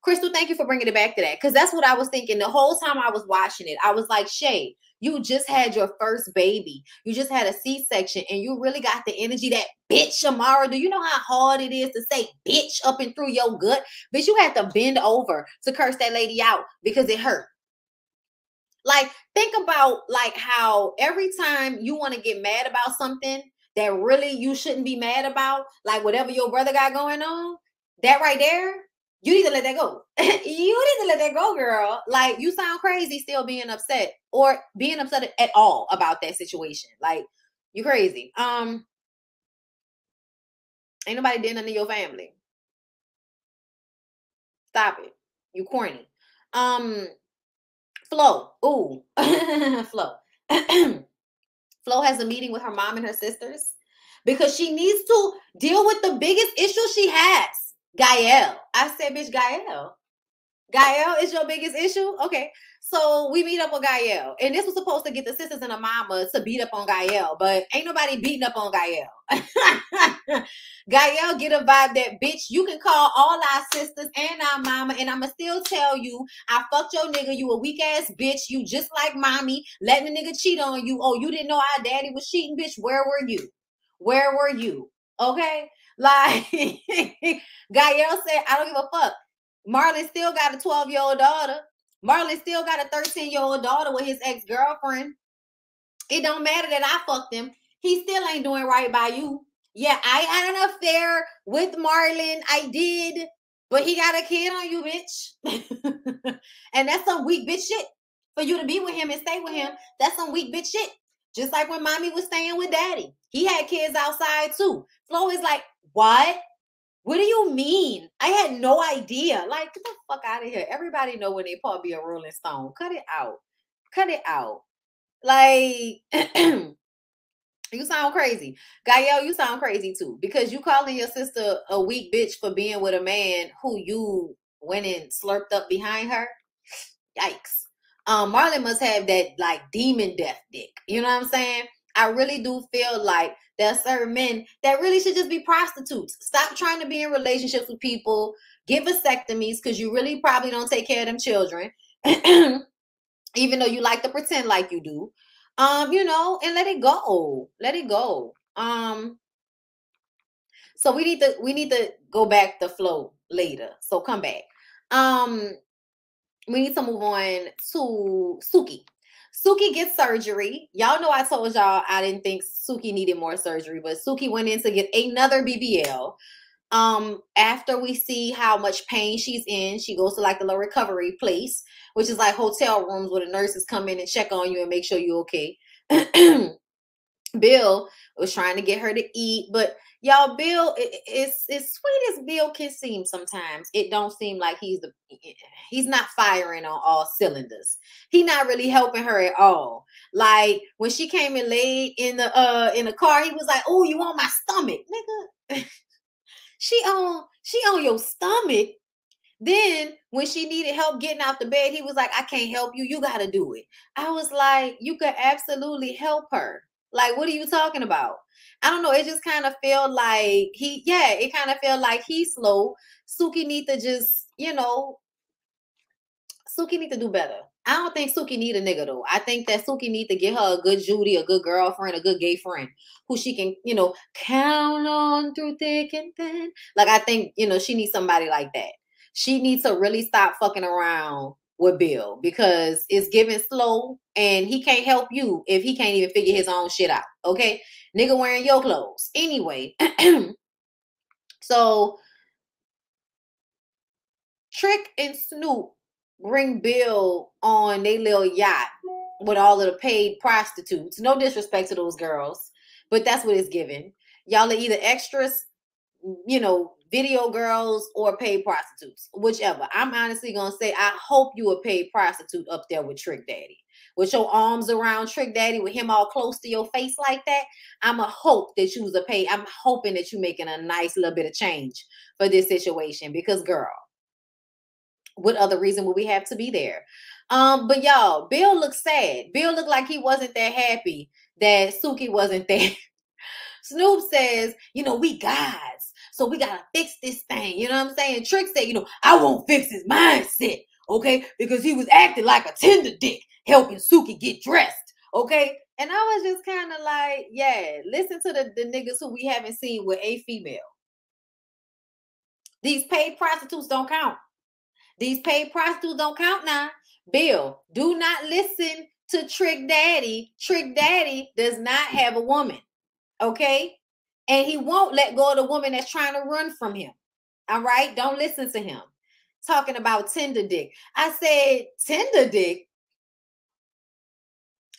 S1: Crystal, thank you for bringing it back to that. Because that's what I was thinking the whole time I was watching it. I was like, Shay, you just had your first baby. You just had a C-section. And you really got the energy that bitch Amara. Do you know how hard it is to say bitch up and through your gut? Bitch, you had to bend over to curse that lady out because it hurt. Like, think about like how every time you want to get mad about something that really you shouldn't be mad about, like whatever your brother got going on, that right there, you need to let that go. You need to let that go, girl. Like, you sound crazy still being upset or being upset at all about that situation. Like, you crazy. Ain't nobody did nothing to your family. Stop it. You corny. Flo. Ooh. Flo. Flo has a meeting with her mom and her sisters because she needs to deal with the biggest issue she has. Gael. I said, bitch, Gael. Gael is your biggest issue? Okay. So we meet up with Gael. And this was supposed to get the sisters and the mama to beat up on Gael, but ain't nobody beating up on Gael. Gael get a vibe that, bitch, you can call all our sisters and our mama, and I'ma still tell you, I fucked your nigga, you a weak ass bitch, you just like mommy, letting the nigga cheat on you. Oh, you didn't know our daddy was cheating, bitch, where were you? Where were you? Okay? Like, Gael said, I don't give a fuck. Marlon still got a 12-year-old daughter. Marlon still got a 13-year-old daughter with his ex-girlfriend. It don't matter that I fucked him. He still ain't doing right by you. Yeah, I had an affair with Marlon. I did. But he got a kid on you, bitch. And that's some weak bitch shit. For you to be with him and stay with him, that's some weak bitch shit. Just like when mommy was staying with daddy. He had kids outside too. Flo is like, what? What do you mean? I had no idea. Like, get the fuck out of here. Everybody know when they part be a Rolling Stone. Cut it out. Cut it out. Like, you sound crazy. Gael, you sound crazy too. Because you calling your sister a weak bitch for being with a man who you went and slurped up behind her. Yikes. Marlon must have that like demon death dick. You know what I'm saying? I really do feel like there are certain men that really should just be prostitutes. Stop trying to be in relationships with people. Get vasectomies because you really probably don't take care of them children. Even though you like to pretend like you do. You know, and let it go. Let it go. So we need to go back to Flo later. So come back. We need to move on to Suki. Suki gets surgery. Y'all know I told y'all I didn't think Suki needed more surgery, but Suki went in to get another BBL. After we see how much pain she's in, she goes to like the little recovery place, which is like hotel rooms where the nurses come in and check on you and make sure you're okay. Bill was trying to get her to eat, but y'all, Bill, it's as sweet as Bill can seem sometimes. It don't seem like he's not firing on all cylinders. He's not really helping her at all. Like when she came and laid in the car, he was like, "Oh, you on my stomach, nigga." She on your stomach. Then when she needed help getting out the bed, he was like, "I can't help you. You got to do it." I was like, you could absolutely help her. Like, what are you talking about? I don't know. It just kind of felt like it kind of felt like he's slow. Suki need to just, Suki need to do better. I don't think Suki need a nigga though. I think that Suki need to get her a good Judy, a good girlfriend, a good gay friend who she can, count on through thick and thin. Like, I think, she needs somebody like that. She needs to really stop fucking around with Bill because it's giving slow and he can't help you if he can't even figure his own shit out. Okay. Nigga wearing your clothes. Anyway. So Trick and Snoop bring Bill on their little yacht with all of the paid prostitutes. No disrespect to those girls, but that's what it's given. Y'all are either extras, video girls or paid prostitutes, whichever. I'm honestly going to say, I hope you a paid prostitute up there with Trick Daddy. With your arms around Trick Daddy, with him all close to your face like that, I'm a hope that you was a paid. I'm hoping that you making a nice little bit of change for this situation because, girl, what other reason would we have to be there? But y'all, Bill looks sad. Bill looked like he wasn't that happy that Suki wasn't there. Snoop says, we guys, so we got to fix this thing. You know what I'm saying? Trick said, I won't fix his mindset, okay? Because he was acting like a tender dick, helping Suki get dressed, okay? And I was just kind of like, yeah, listen to the niggas who we haven't seen with a female. These paid prostitutes don't count. These paid prostitutes don't count now. Bill, do not listen to Trick Daddy. Trick Daddy does not have a woman. Okay? And he won't let go of the woman that's trying to run from him. All right? Don't listen to him. Talking about tender dick. I said, tender dick?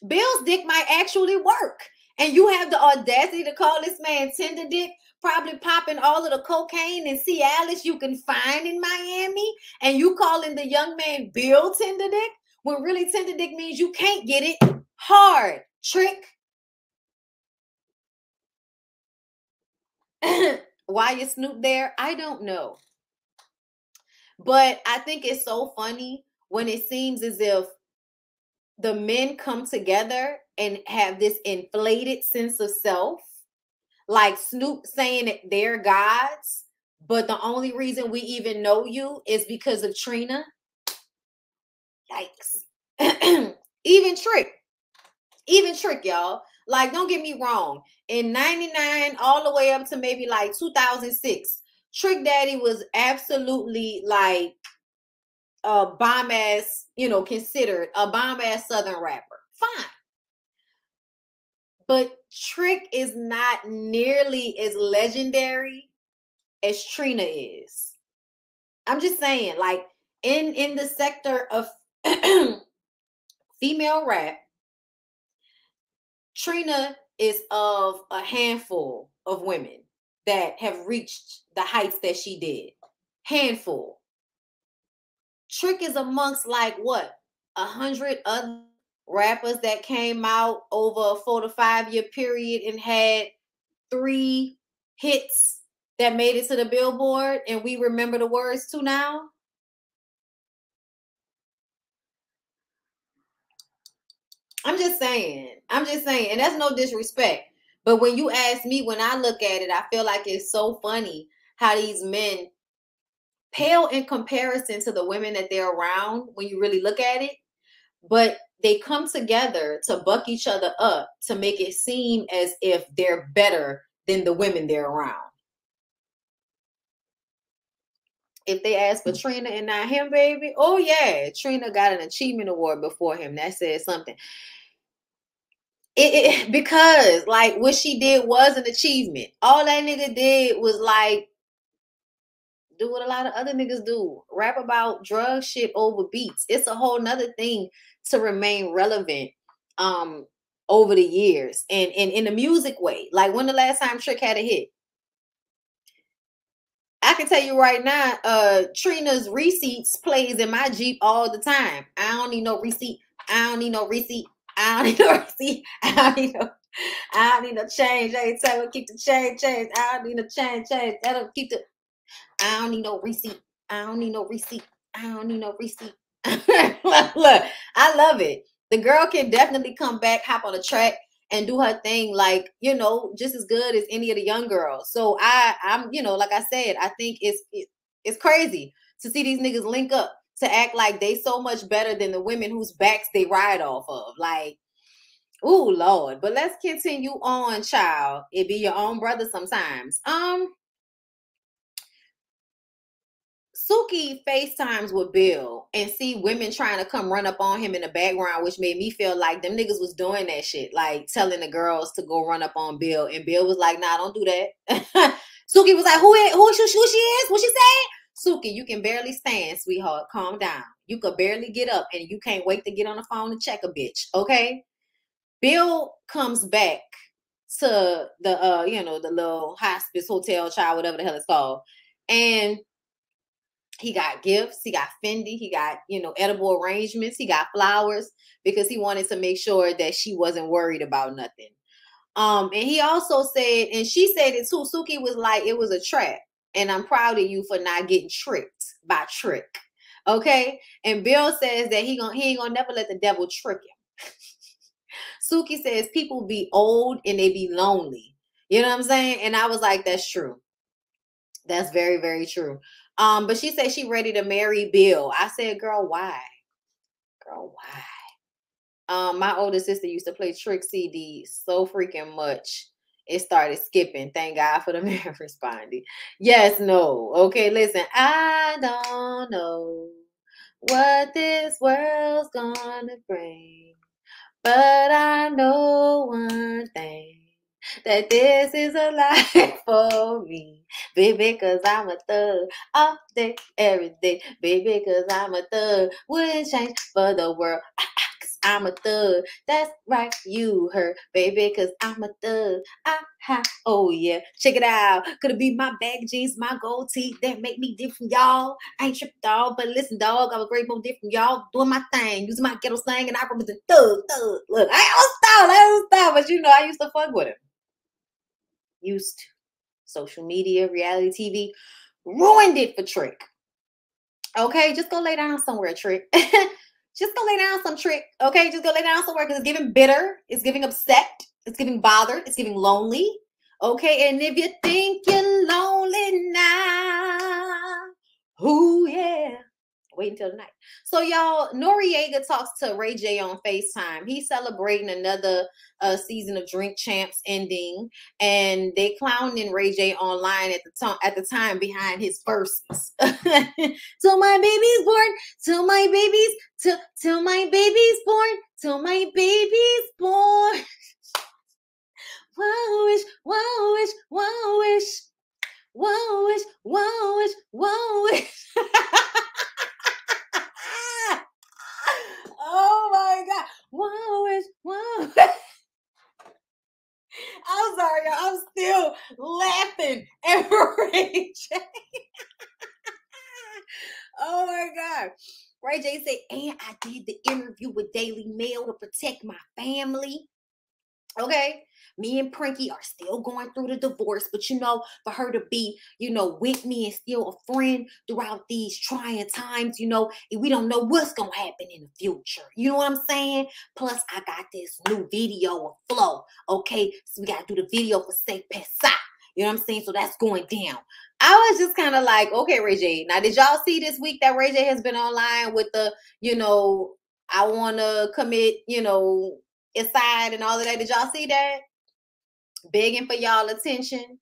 S1: Bill's dick might actually work. And you have the audacity to call this man tender dick, probably popping all of the cocaine and Cialis you can find in Miami, and you calling the young man Bill tender dick, when really tender dick means you can't get it hard. Trick. Why is Snoop there? I don't know. But I think it's so funny when it seems as if the men come together and have this inflated sense of self, like Snoop saying that they're gods, but the only reason we even know you is because of Trina. Yikes. Even Trick, y'all. Like, don't get me wrong. In 99, all the way up to maybe like 2006, Trick Daddy was absolutely like a bomb ass, considered a bomb ass Southern rapper. Fine. But Trick is not nearly as legendary as Trina is. I'm just saying, like, in the sector of female rap, Trina is of a handful of women that have reached the heights that she did. Handful. Trick is amongst like what, 100 other rappers that came out over a 4 to 5 year period and had 3 hits that made it to the Billboard, and we remember the words to now. I'm just saying, and that's no disrespect. But when you ask me, when I look at it, I feel like it's so funny how these men pale in comparison to the women that they're around when you really look at it. But they come together to buck each other up to make it seem as if they're better than the women they're around. If they ask for Trina and not him, baby, oh yeah, Trina got an achievement award before him. That says something. Because like what she did was an achievement. All that nigga did was like do what a lot of other niggas do. Rap about drug shit over beats. It's a whole nother thing to remain relevant over the years and in a music way. Like when the last time Trick had a hit? I can tell you right now, Trina's Receipts plays in my Jeep all the time. I don't need no receipt. I don't need no receipt. I don't need no receipt. I don't need no change. I ain't telling keep the change. I don't need no change. That'll keep the. I don't need no receipt. I don't need no receipt. I don't need no receipt. Look, I love it. The girl can definitely come back, hop on a track, and do her thing, like, just as good as any of the young girls. So I'm, like I said, I think it's crazy to see these niggas link up to act like they so much better than the women whose backs they ride off of. Like, ooh, Lord. But let's continue on, child. It be your own brother sometimes. Suki FaceTimes with Bill and see women trying to come run up on him in the background, which made me feel like them niggas was doing that shit, like telling the girls to go run up on Bill. And Bill was like, nah, don't do that. Suki was like, who she is? What she say? Suki, you can barely stand, sweetheart. Calm down. You could barely get up and you can't wait to get on the phone and check a bitch. Okay? Bill comes back to the, the little hospice hotel, child, whatever the hell it's called. And he got gifts, he got Fendi, he got, edible arrangements, he got flowers because he wanted to make sure that she wasn't worried about nothing. And he also said, and she said it too, Suki was like, it was a trap. And I'm proud of you for not getting tricked by Trick. Okay? And Bill says that he ain't gonna never let the devil trick him. Suki says people be old and they be lonely. You know what I'm saying? And I was like, that's true. That's very, very true. But she said she ready to marry Bill. I said, girl, why? Girl, why? My older sister used to play Trick CDs so freaking much. It started skipping. Thank God for the man responding. Yes, no. Okay, listen. I don't know what this world's gonna bring, but I know one thing. That this is a life for me, baby, cause I'm a thug all day, every day, baby, cause I'm a thug, wouldn't change for the world, cause I'm a thug, that's right, you heard, baby, cause I'm a thug, oh yeah, check it out, could it be my bag jeans, my gold teeth that make me different from y'all, I ain't tripped dog, but listen dog, I'm a great more different from y'all, doing my thing, using my ghetto slang, and I represent thug, look, I don't stop, but I used to fuck with him. Used to. social media, reality TV, ruined it for Trick. Okay, just go lay down somewhere, Trick. Just go lay down some Trick. Okay, just go lay down somewhere because it's giving bitter, it's giving upset, it's giving bothered, it's giving lonely. Okay, and if you think you're lonely now, ooh yeah, wait until tonight. So y'all, Noriega talks to Ray J on FaceTime. He's celebrating another season of Drink Champs ending, and they clowning Ray J online at the time behind his verses. Till my baby's born, till my baby's till my baby's born, till my baby's born. Wow wish, wow wish, wow wish, wow wish, wow wish, wow wish. Oh my God. Wow wish, wow wish. I'm sorry, y'all. I'm still laughing at Ray J. Oh my God. Ray J said, and I did the interview with Daily Mail to protect my family. Okay, me and Prinky are still going through the divorce, but you know, for her to be, you know, with me and still a friend throughout these trying times, you know, we don't know what's gonna happen in the future. You know what I'm saying? Plus, I got this new video of Flo. Okay, so we gotta do the video for Say Pesa. You know what I'm saying? So that's going down. I was just kind of like, okay, Ray J. Now, did y'all see this week that Ray J has been online with the, you know, I want to commit, you know, aside and all of that? Did y'all see that? Begging for y'all attention.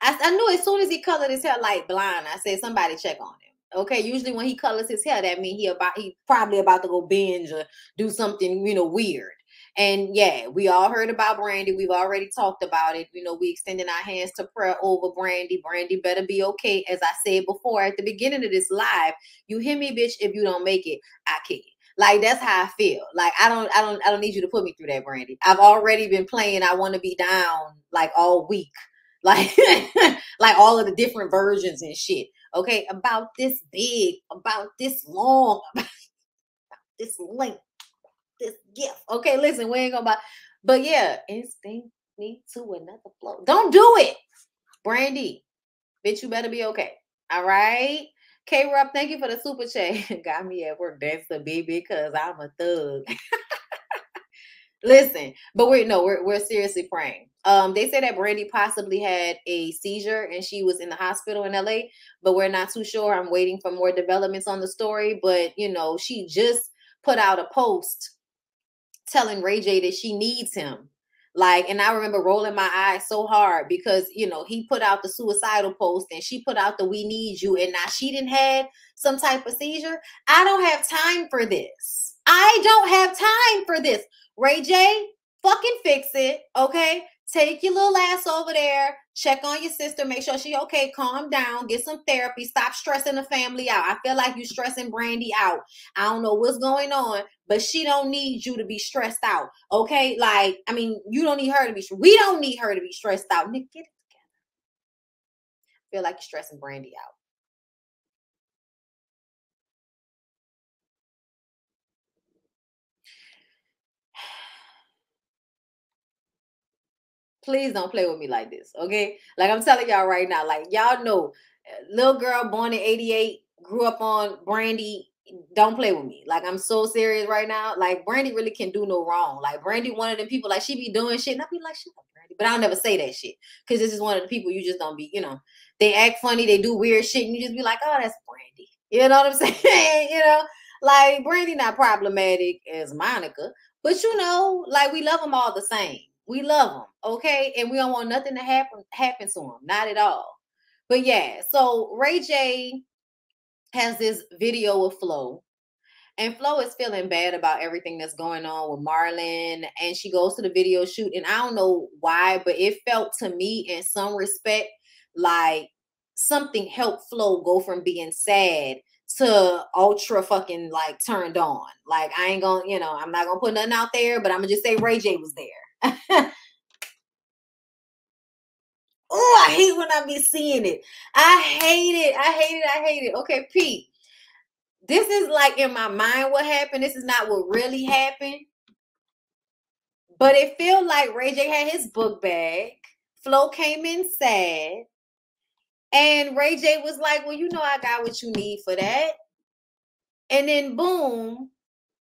S1: I knew as soon as he colored his hair light blonde, I said, somebody check on him. Okay, usually when he colors his hair, that means he probably about to go binge or do something, you know, weird. And yeah, we all heard about Brandy. We've already talked about it. You know, we extending our hands to prayer over Brandy. Brandy better be okay. As I said before at the beginning of this live, you hear me, bitch? If you don't make it, I kick it. Like, that's how I feel. Like, I don't need you to put me through that, Brandy. I've already been playing I Want to Be Down like all week. Like, like all of the different versions and shit. Okay, about this big, about this long, about this length, this gift. Okay, listen, we ain't gonna buy. But yeah, instinct me to another flow. Don't do it, Brandy. Bitch, you better be okay. All right. K-Rup, thank you for the super chat. Got me at work. That's the baby because I'm a thug. Listen, but we're seriously praying. They say that Brandy possibly had a seizure and she was in the hospital in LA, but we're not too sure. I'm waiting for more developments on the story. But you know, she just put out a post telling Ray J that she needs him. Like, and I remember rolling my eyes so hard because, you know, he put out the suicidal post and she put out the we need you. And now she didn't have some type of seizure. I don't have time for this. I don't have time for this. Ray J, fucking fix it. Okay. Take your little ass over there. Check on your sister. Make sure she okay. Calm down. Get some therapy. Stop stressing the family out. I feel like you stressing Brandy out. I don't know what's going on, but she don't need you to be stressed out. Okay? Like, I mean, you don't need her to be. We don't need her to be stressed out. Nick, get it together. I feel like you're stressing Brandy out. Please don't play with me like this, okay? Like, I'm telling y'all right now, like, y'all know, little girl born in 88, grew up on Brandy. Don't play with me. Like, I'm so serious right now. Like, Brandy really can do no wrong. Like, Brandy, one of them people, like, she be doing shit, and I be like, shut up, Brandy. But I'll never say that shit, because this is one of the people you just don't be, you know, they act funny, they do weird shit, and you just be like, oh, that's Brandy. You know what I'm saying? You know, like, Brandy not problematic as Monica, but, you know, like, we love them all the same. We love them, okay? And we don't want nothing to happen to them. Not at all. But yeah, so Ray J has this video of Flo. And Flo is feeling bad about everything that's going on with Marlon. And she goes to the video shoot. And I don't know why, but it felt to me in some respect like something helped Flo go from being sad to ultra fucking like turned on. Like, I ain't gonna, you know, I'm not gonna put nothing out there, but I'm gonna just say Ray J was there. Oh, I hate when I be seeing it. I hate it. I hate it. I hate it. Okay, Pete. This is like in my mind what happened. This is not what really happened. But it feels like Ray J had his book bag. Flo came in sad. And Ray J was like, well, you know, I got what you need for that. And then boom,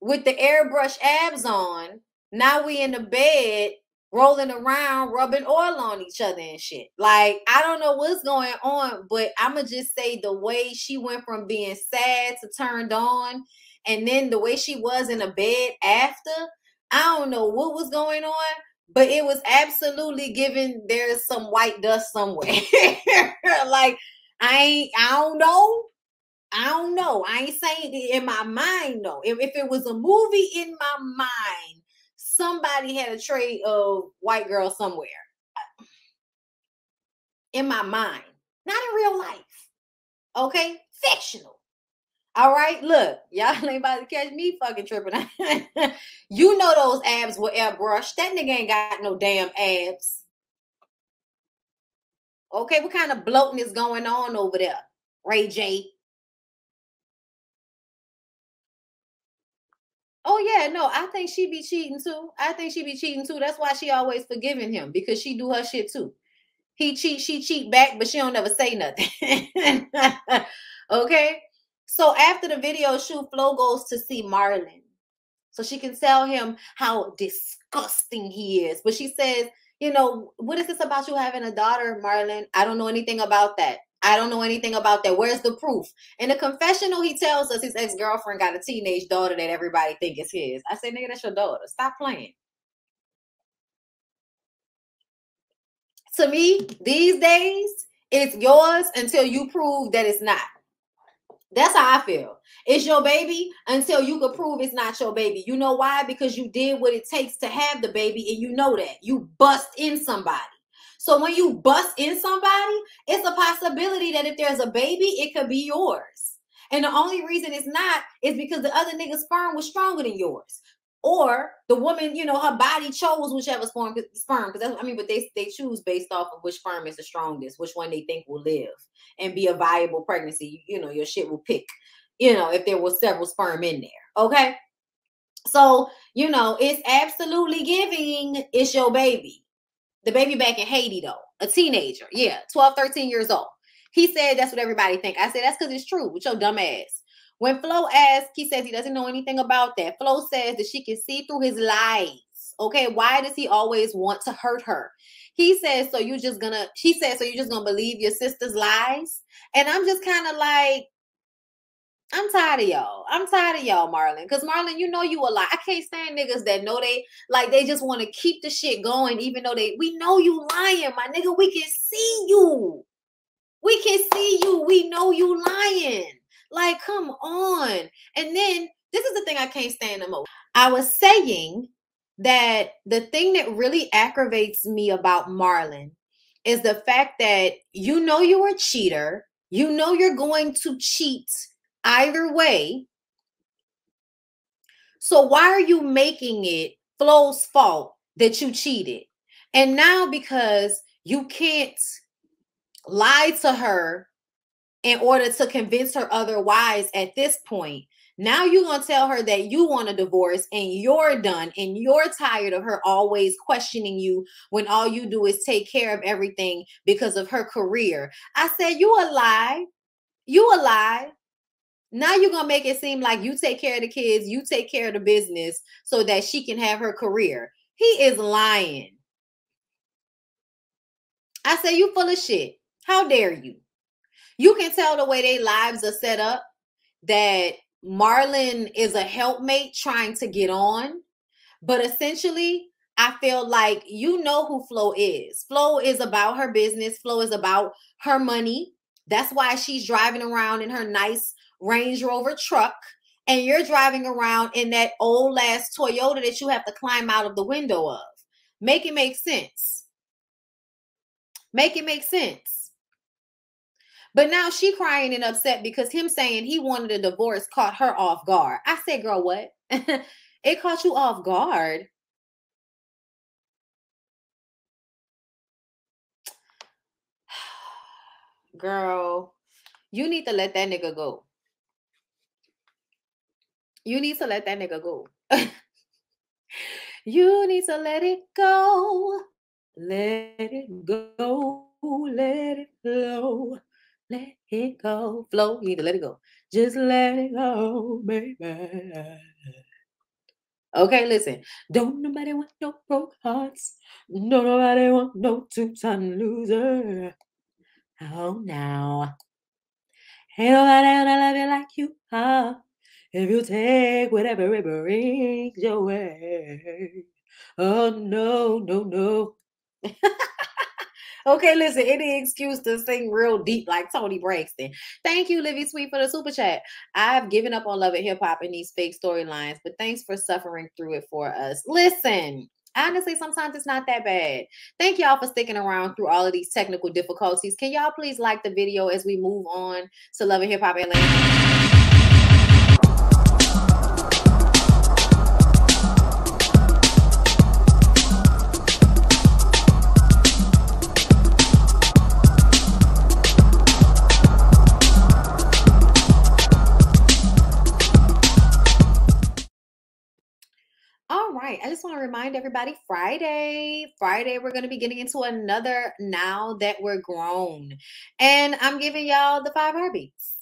S1: with the airbrush abs on, now we in the bed rolling around, rubbing oil on each other and shit. Like, I don't know what's going on, but I'ma just say the way she went from being sad to turned on, and then the way she was in the bed after, I don't know what was going on, but it was absolutely giving there's some white dust somewhere. Like, I don't know. I don't know. I ain't saying it in my mind, though. If it was a movie in my mind, somebody had a tray of white girl somewhere. In my mind. Not in real life. Okay? Fictional. All right? Look, y'all ain't about to catch me fucking tripping. You know those abs were airbrushed. That nigga ain't got no damn abs. Okay? What kind of bloating is going on over there, Ray J? Oh yeah, no, I think she be cheating too. I think she be cheating too. That's why she always forgiving him, because she do her shit too. He cheat, she cheat back, but she don't ever say nothing. Okay. So after the video shoot, Flo goes to see Marlon so she can tell him how disgusting he is. But she says, you know, what is this about you having a daughter, Marlon? I don't know anything about that. I don't know anything about that. Where's the proof? In the confessional, he tells us his ex-girlfriend got a teenage daughter that everybody think is his. I say, nigga, that's your daughter. Stop playing. To me, these days, it's yours until you prove that it's not. That's how I feel. It's your baby until you can prove it's not your baby. You know why? Because you did what it takes to have the baby, and you know that. You bust in somebody. So when you bust in somebody, it's a possibility that if there's a baby, it could be yours. And the only reason it's not is because the other nigga's sperm was stronger than yours. Or the woman, you know, her body chose whichever sperm, because that's, I mean, but they choose based off of which sperm is the strongest, which one they think will live and be a viable pregnancy. You know, your shit will pick, you know, if there was several sperm in there. Okay. So, you know, it's absolutely giving it's your baby. The baby back in Haiti, though, a teenager. Yeah. 12, 13 years old. He said that's what everybody think. I said, that's because it's true with your dumb ass. When Flo asked, he says he doesn't know anything about that. Flo says that she can see through his lies. Okay, why does he always want to hurt her? He says, so you just gonna, she says, so you just gonna believe your sister's lies? And I'm just kind of like, I'm tired of y'all. I'm tired of y'all, Marlon. Because Marlon, you know you a lie. I can't stand niggas that know they just want to keep the shit going, even though we know you lying, my nigga. We can see you. We can see you. We know you lying. Like, come on. And then this is the thing I can't stand the most. I was saying that the thing that really aggravates me about Marlon is the fact that you know you're a cheater. You know you're going to cheat either way. So why are you making it Flo's fault that you cheated? And now because you can't lie to her in order to convince her otherwise at this point, now you're going to tell her that you want a divorce and you're done and you're tired of her always questioning you when all you do is take care of everything because of her career. I said, you a lie. You a lie. Now you're going to make it seem like you take care of the kids, you take care of the business so that she can have her career. He is lying. I say, you full of shit. How dare you? You can tell the way their lives are set up that Marlon is a helpmate trying to get on. But essentially, I feel like you know who Flo is. Flo is about her business. Flo is about her money. That's why she's driving around in her nice Range Rover truck. And you're driving around in that old ass Toyota that you have to climb out of the window of. Make it make sense. Make it make sense. But now she crying and upset because him saying he wanted a divorce caught her off guard. I said, girl, what? It caught you off guard? Girl, you need to let that nigga go. You need to let that nigga go. You need to let it go. Let it go, let it flow, let it go. Flow, you need to let it go. Just let it go, baby. Okay, listen. Don't nobody want no broke hearts. Don't nobody want no two-time loser. Oh, now. Ain't nobody gonna love you like you are. If you take whatever it brings your way. Oh, no, no, no. Okay, listen, any excuse to sing real deep like Tony Braxton. Thank you, Livy Sweet, for the super chat. I've given up on Love and Hip Hop and these fake storylines, but thanks for suffering through it for us. Listen, honestly, sometimes it's not that bad. Thank y'all for sticking around through all of these technical difficulties. Can y'all please like the video as we move on to Love and Hip Hop Atlanta? All right. I just want to remind everybody Friday, we're going to be getting into another Now That We're Grown. And I'm giving y'all the 5 heartbeats.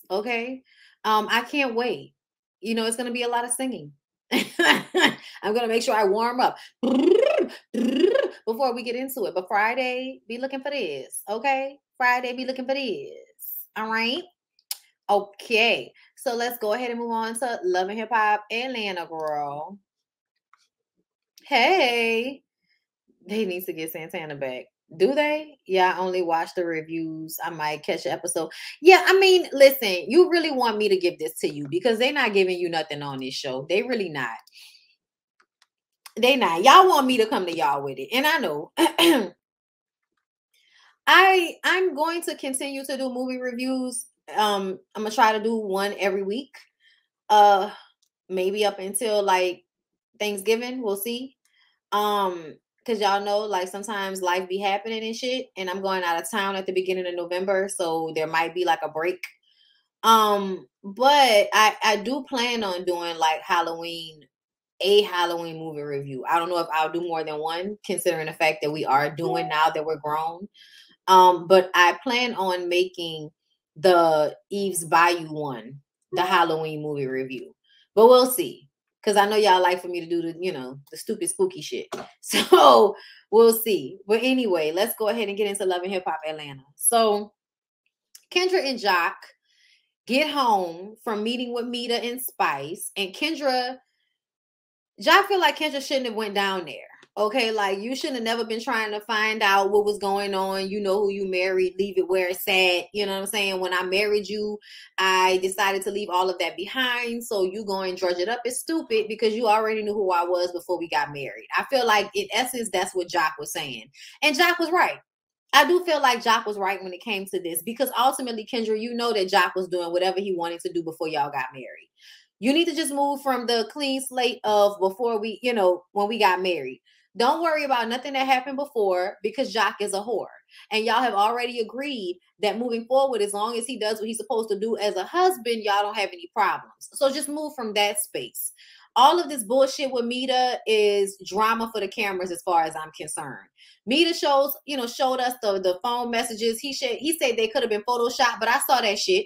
S1: Okay. I can't wait. You know, it's going to be a lot of singing. I'm going to make sure I warm up before we get into it. But Friday, be looking for this. Okay. Friday, be looking for this. All right. Okay, so let's go ahead and move on to Love and Hip Hop Atlanta, girl. Hey, they need to get Santana back. Do they? Yeah, I only watch the reviews. I might catch an episode. Yeah, I mean, listen, you really want me to give this to you because they're not giving you nothing on this show. They really not. They not. Y'all want me to come to y'all with it. And I know. I'm going to continue to do movie reviews. I'm gonna try to do one every week. Maybe up until like Thanksgiving, we'll see. Because y'all know, like, sometimes life be happening and shit, and I'm going out of town at the beginning of November, so there might be like a break. But I do plan on doing like a Halloween movie review. I don't know if I'll do more than one, considering the fact that we are doing Now That We're Grown. But I plan on making the Eve's Bayou one, the Halloween movie review. But we'll see. Because I know y'all like for me to do the stupid spooky shit. So we'll see. But anyway, let's go ahead and get into Love and Hip Hop Atlanta. So Kendra and Jock get home from meeting with Mita and Spice. And Jock feel like Kendra shouldn't have went down there. Okay, like you shouldn't have never been trying to find out what was going on. You know who you married, leave it where it's at. You know what I'm saying? When I married you, I decided to leave all of that behind. So you go and drudge it up is stupid because you already knew who I was before we got married. I feel like in essence, that's what Jock was saying. And Jock was right. I do feel like Jock was right when it came to this because ultimately, Kendra, you know that Jock was doing whatever he wanted to do before y'all got married. You need to just move from the clean slate of before we, when we got married. Don't worry about nothing that happened before because Jock is a whore. And y'all have already agreed that moving forward, as long as he does what he's supposed to do as a husband, y'all don't have any problems. So just move from that space. All of this bullshit with Mita is drama for the cameras as far as I'm concerned. Mita showed us the phone messages. He said they could have been photoshopped, but I saw that shit.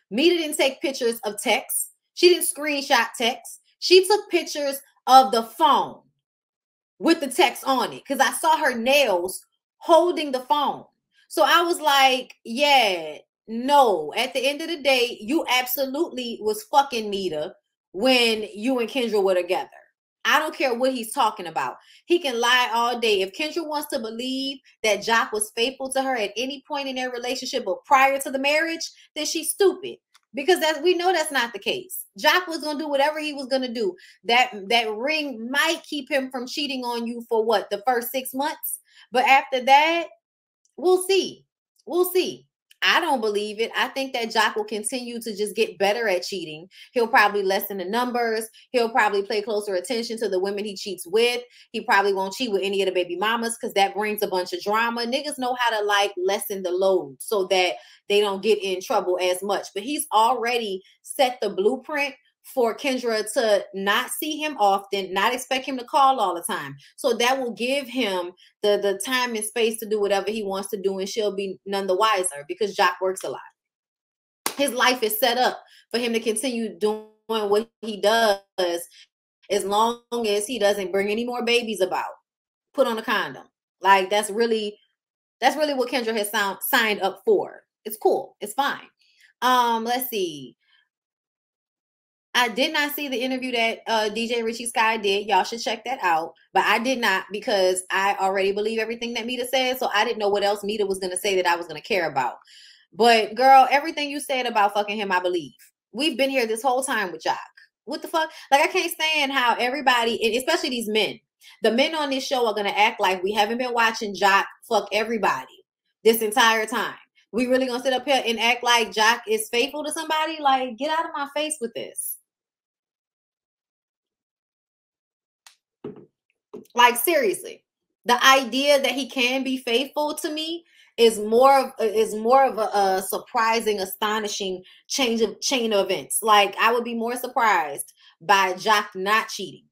S1: Mita didn't take pictures of text. She didn't screenshot text. She took pictures of the phone with the text on it because I saw her nails holding the phone. So I was like, yeah, no. At the end of the day, you absolutely was fucking Mita when you and Kendra were together. I don't care what he's talking about. He can lie all day. If Kendra wants to believe that Jock was faithful to her at any point in their relationship but prior to the marriage, then she's stupid. Because we know that's not the case. Jock was going to do whatever he was going to do. That ring might keep him from cheating on you for what, the first 6 months? But after that, we'll see. We'll see. I don't believe it. I think that Jock will continue to just get better at cheating. He'll probably lessen the numbers. He'll probably pay closer attention to the women he cheats with. He probably won't cheat with any of the baby mamas because that brings a bunch of drama. Niggas know how to like lessen the load so that they don't get in trouble as much. But he's already set the blueprint for Kendra to not see him often, not expect him to call all the time. So that will give him the time and space to do whatever he wants to do, and she'll be none the wiser because Jock works a lot. His life is set up for him to continue doing what he does as long as he doesn't bring any more babies about. Put on a condom. Like that's really what Kendra has signed up for. It's cool. It's fine. Let's see. I did not see the interview that DJ Richie Sky did. Y'all should check that out. But I did not, because I already believe everything that Mita said. So I didn't know what else Mita was going to say that I was going to care about. But girl, everything you said about fucking him, I believe. We've been here this whole time with Jock. What the fuck? Like, I can't stand how everybody, and especially these men, the men on this show are going to act like we haven't been watching Jock fuck everybody this entire time. We really going to sit up here and act like Jock is faithful to somebody? Like, get out of my face with this. Like, seriously, the idea that he can be faithful to me is more of a surprising, astonishing chain of events. Like, I would be more surprised by Jock not cheating.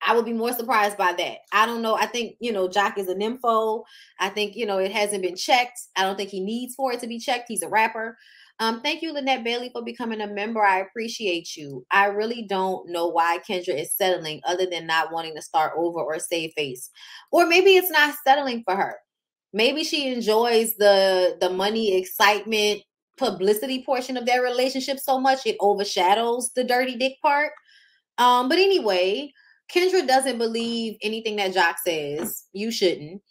S1: I would be more surprised by that. I don't know. I think, Jock is a nympho. I think, it hasn't been checked. I don't think he needs for it to be checked. He's a rapper. Thank you, Lynette Bailey, for becoming a member. I appreciate you. I really don't know why Kendra is settling other than not wanting to start over or save face. Or maybe it's not settling for her. Maybe she enjoys the money, excitement, publicity portion of their relationship so much it overshadows the dirty dick part. But anyway, Kendra doesn't believe anything that Jock says. You shouldn't.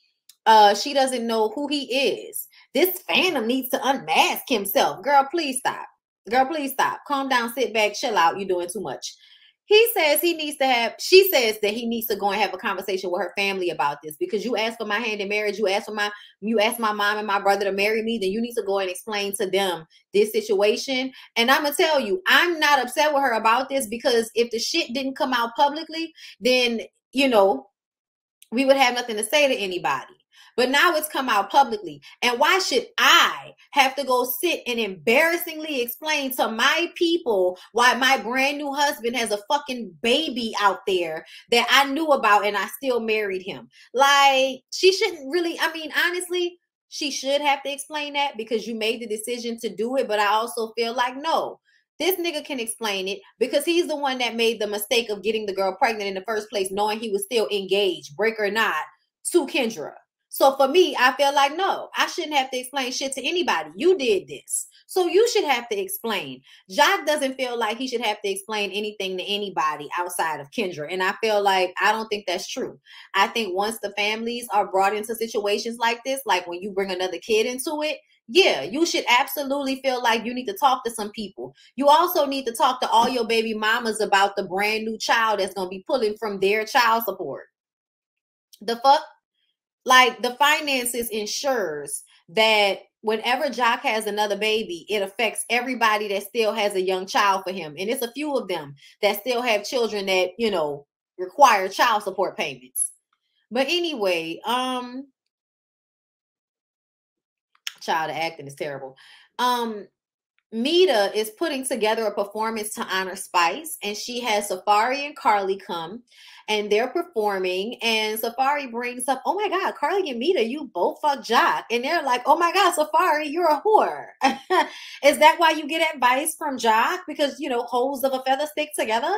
S1: She doesn't know who he is. This Phantom needs to unmask himself. Girl, please stop. Girl, please stop. Calm down, sit back, chill out. You're doing too much. She says that he needs to go and have a conversation with her family about this, because you asked for my hand in marriage. You asked my mom and my brother to marry me. Then you need to go and explain to them this situation. And I'm going to tell you, I'm not upset with her about this, because if the shit didn't come out publicly, then, we would have nothing to say to anybody. But now it's come out publicly. And why should I have to go sit and embarrassingly explain to my people why my brand new husband has a fucking baby out there that I knew about and I still married him? Like, she shouldn't really, honestly, she should have to explain that, because you made the decision to do it. But I also feel like, no, this nigga can explain it, because he's the one that made the mistake of getting the girl pregnant in the first place, knowing he was still engaged, break or not, to Kendra. So for me, I feel like, no, I shouldn't have to explain shit to anybody. You did this, so you should have to explain. Jock doesn't feel like he should have to explain anything to anybody outside of Kendra. And I feel like, I don't think that's true. I think once the families are brought into situations like this, like when you bring another kid into it, yeah, you should absolutely feel like you need to talk to some people. You also need to talk to all your baby mamas about the brand new child that's going to be pulling from their child support. The fuck? Like, the finances ensures that whenever Jock has another baby, it affects everybody that still has a young child for him. And it's a few of them that still have children that, require child support payments. But anyway, child acting is terrible. Mita is putting together a performance to honor Spice, and she has Safari and Carly come, and they're performing, and Safari brings up, oh my God, Carly and Mita, you both fuck Jock. And they're like, oh my God, Safari, you're a whore. Is that why you get advice from Jock? Because, hoes of a feather stick together?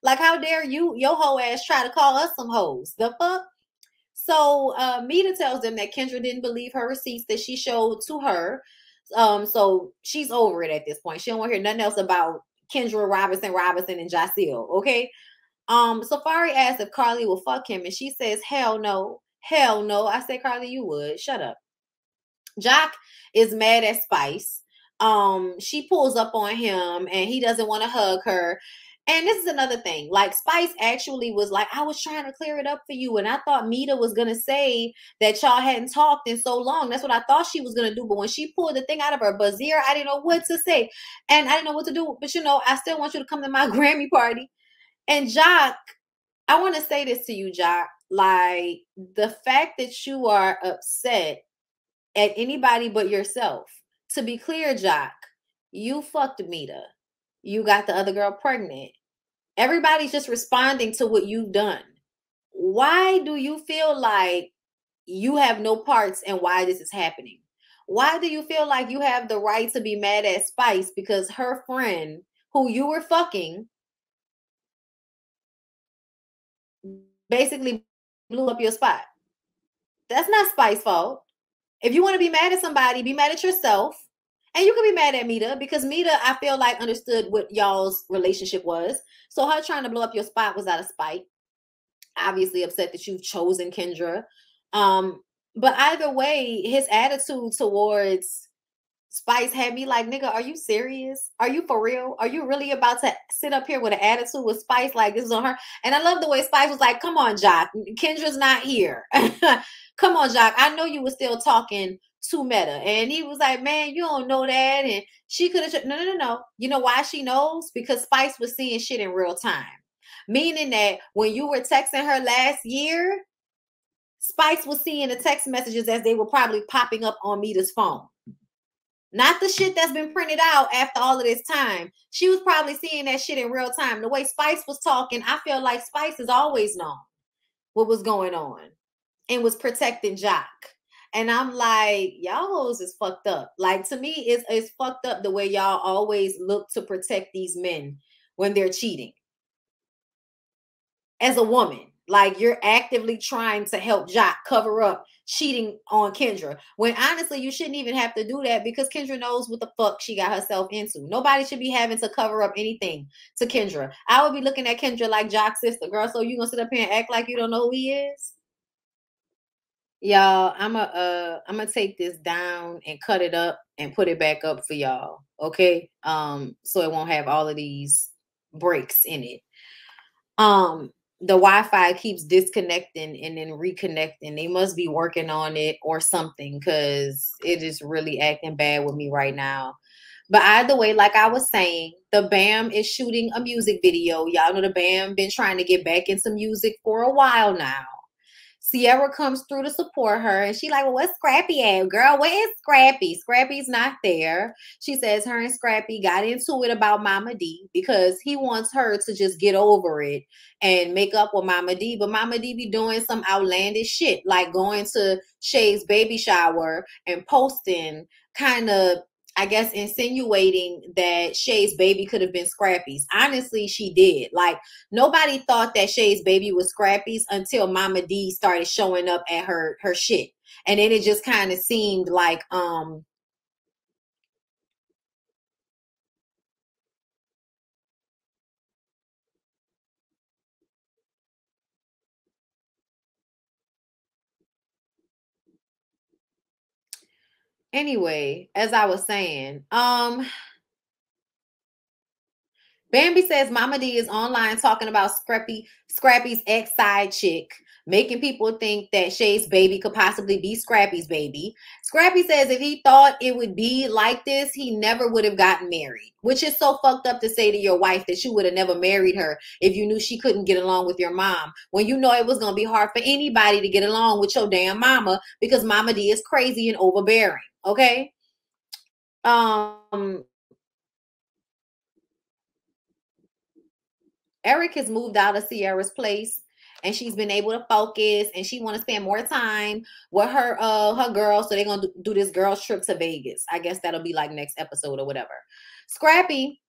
S1: Like, how dare you, your hoe ass, try to call us some hoes? The fuck? So Mita tells them that Kendra didn't believe her receipts that she showed to her. So she's over it at this point. She don't want to hear nothing else about Kendra Robinson and Jaceel. Okay. Safari asks if Carly will fuck him, and she says, hell no. Hell no. I say, Carly, you would. Shut up. Jock is mad at Spice. She pulls up on him and he doesn't want to hug her. And this is another thing. Like, Spice actually was like, I was trying to clear it up for you. And I thought Mita was going to say that y'all hadn't talked in so long. That's what I thought she was going to do. But when she pulled the thing out of her brassiere, I didn't know what to say. And I didn't know what to do. But, I still want you to come to my Grammy party. And Jock, I want to say this to you, Jock. Like, the fact that you are upset at anybody but yourself. To be clear, Jock, you fucked Mita. you got the other girl pregnant. Everybody's just responding to what you've done. Why do you feel like you have no parts in why this is happening? Why do you feel like you have the right to be mad at Spice because her friend who you were fucking basically blew up your spot? That's not Spice's fault. If you want to be mad at somebody, be mad at yourself. And you can be mad at Mita because Mita, I feel like, understood what y'all's relationship was. So her trying to blow up your spot was out of spite. Obviously upset that you've chosen Kendra. But either way, his attitude towards Spice had me like, nigga, are you serious? Are you for real? Are you really about to sit up here with an attitude with Spice like this is on her? And I love the way Spice was like, come on, Jock. Kendra's not here. Come on, Jock. I know you were still talking to Meta. And he was like, man, you don't know that. And she could have, no. You know why she knows? Because Spice was seeing shit in real time. Meaning that when you were texting her last year, Spice was seeing the text messages as they were probably popping up on Mita's phone. Not the shit that's been printed out after all of this time. She was probably seeing that shit in real time. The way Spice was talking, I feel like Spice has always known what was going on and was protecting Jock. And I'm like, y'all hoes is fucked up. Like, to me, it's fucked up the way y'all always look to protect these men when they're cheating. As a woman, like, you're actively trying to help Jock cover up cheating on Kendra, when honestly you shouldn't even have to do that because Kendra knows what the fuck she got herself into. Nobody should be having to cover up anything to Kendra. I would be looking at Kendra like Jock's sister. Girl, so you gonna sit up here and act like you don't know who he is? Y'all, I'm gonna take this down and cut it up and put it back up for y'all, okay? So it won't have all of these breaks in it. The Wi-Fi keeps disconnecting and then reconnecting. They must be working on it or something because it is really acting bad with me right now. But either way, like I was saying, the BAM is shooting a music video. Y'all know the BAM been trying to get back into music for a while now. Sierra comes through to support her, and she like, well, where's Scrappy at? Girl, where is Scrappy? Scrappy's not there. She says her and Scrappy got into it about Mama D because he wants her to just get over it and make up with Mama D. But Mama D be doing some outlandish shit, like going to Shay's baby shower and posting kind of, I guess, insinuating that Shay's baby could have been Scrappy's. Honestly, she did. Like, nobody thought that Shay's baby was Scrappy's until Mama D started showing up at her shit. And then it just kind of seemed like, anyway, as I was saying, Bambi says Mama D is online talking about Scrappy's ex-side chick, making people think that Shay's baby could possibly be Scrappy's baby. Scrappy says if he thought it would be like this, he never would have gotten married, which is so fucked up to say to your wife that you would have never married her if you knew she couldn't get along with your mom, when you know it was going to be hard for anybody to get along with your damn mama because Mama D is crazy and overbearing, okay? Eric has moved out of Sierra's place and she's been able to focus and she want to spend more time with her girl. So they're going to do this girl's trip to Vegas. I guess that'll be like next episode or whatever. Scrappy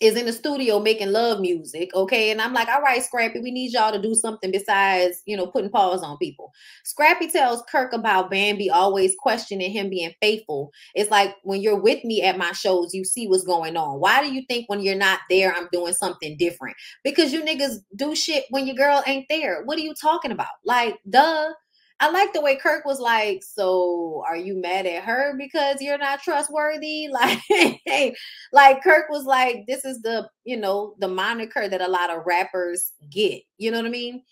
S1: is in the studio making love music, okay? And I'm like, all right, Scrappy, we need y'all to do something besides, you know, putting paws on people. Scrappy tells Kirk about Bambi always questioning him being faithful. It's like, when you're with me at my shows, you see what's going on. Why do you think when you're not there, I'm doing something different? Because you niggas do shit when your girl ain't there. What are you talking about? Like, duh. I like the way Kirk was like, so are you mad at her because you're not trustworthy? Like, like Kirk was like, this is the, you know, the moniker that a lot of rappers get. You know what I mean?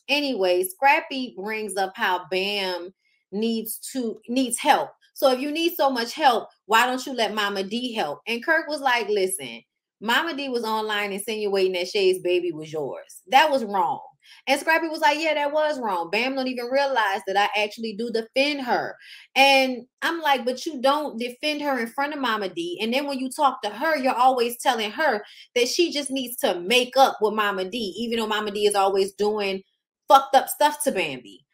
S1: Anyway, Scrappy brings up how Bam needs help. So if you need so much help, why don't you let Mama D help? And Kirk was like, listen, Mama D was online insinuating that Shay's baby was yours. That was wrong. And Scrappy was like, yeah, that was wrong. Bam don't even realize that I actually do defend her. And I'm like, but you don't defend her in front of Mama D. And then when you talk to her, you're always telling her that she just needs to make up with Mama D, even though Mama D is always doing fucked up stuff to Bambi.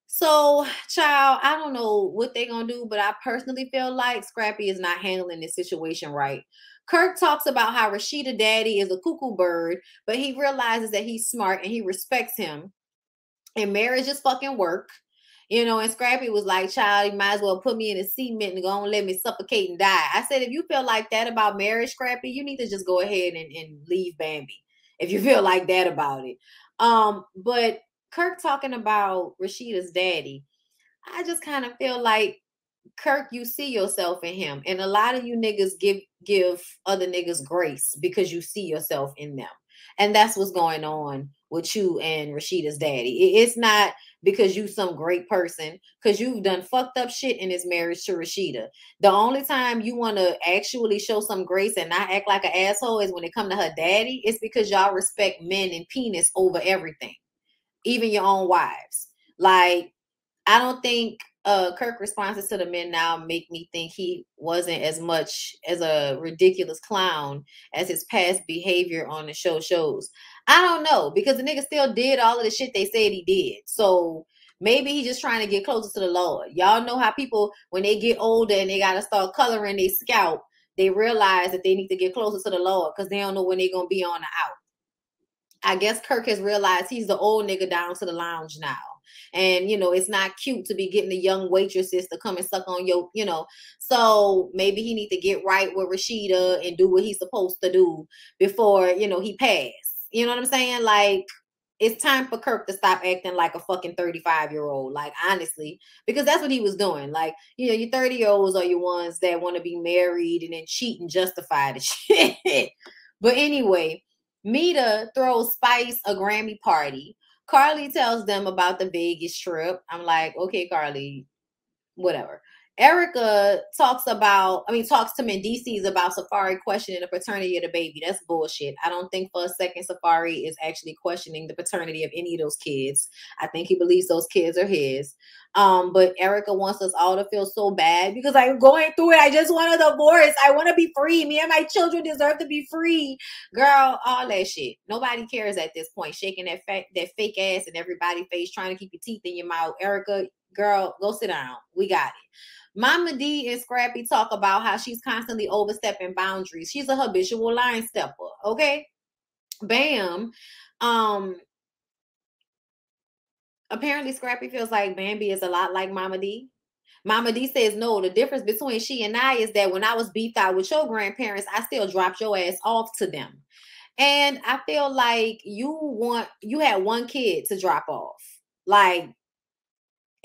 S1: So, child, I don't know what they're going to do, but I personally feel like Scrappy is not handling this situation right. Kirk talks about how Rashida daddy is a cuckoo bird, but he realizes that he's smart and he respects him. And marriage is fucking work. You know, and Scrappy was like, child, you might as well put me in a cement and go and let me suffocate and die. I said, if you feel like that about marriage, Scrappy, you need to just go ahead and leave Bambi. If you feel like that about it. But Kirk talking about Rashida's daddy, I just kind of feel like, Kirk, you see yourself in him. And a lot of you niggas give other niggas grace because you see yourself in them. And that's what's going on with you and Rashida's daddy. It's not because you some great person, because you've done fucked up shit in this marriage to Rashida. The only time you want to actually show some grace and not act like an asshole is when it comes to her daddy. It's because y'all respect men and penis over everything. Even your own wives. Like, I don't think Kirk responses to the men now make me think he wasn't as much as a ridiculous clown as his past behavior on the show shows. I don't know, because the nigga still did all of the shit they said he did. So maybe he's just trying to get closer to the Lord. Y'all know how people, when they get older and they got to start coloring their scalp, they realize that they need to get closer to the Lord because they don't know when they're going to be on the out. I guess Kirk has realized he's the old nigga down to the lounge now. And, you know, it's not cute to be getting the young waitresses to come and suck on your, you know. So maybe he need to get right with Rashida and do what he's supposed to do before, you know, he pass. You know what I'm saying? Like, it's time for Kirk to stop acting like a fucking 35-year-old. Like, honestly, because that's what he was doing. Like, you know, your 30-year-olds are your ones that want to be married and then cheat and justify the shit. But anyway, Mita throws Spice a Grammy party. Carly tells them about the Vegas trip. I'm like, okay, Carly, whatever. Erica talks to Mendices about Safari questioning the paternity of the baby. That's bullshit. I don't think for a second Safari is actually questioning the paternity of any of those kids. I think he believes those kids are his. But Erica wants us all to feel so bad because I'm going through it. I just want a divorce. I want to be free. Me and my children deserve to be free. Girl, all that shit. Nobody cares at this point. Shaking that fake ass in everybody's face, trying to keep your teeth in your mouth. Erica, girl, go sit down. We got it. Mama D and Scrappy talk about how she's constantly overstepping boundaries. She's a habitual line stepper. Okay. Bam. Apparently Scrappy feels like Bambi is a lot like Mama D. Mama D says, no, the difference between she and I is that when I was beefed out with your grandparents, I still dropped your ass off to them. And I feel like you had one kid to drop off. Like,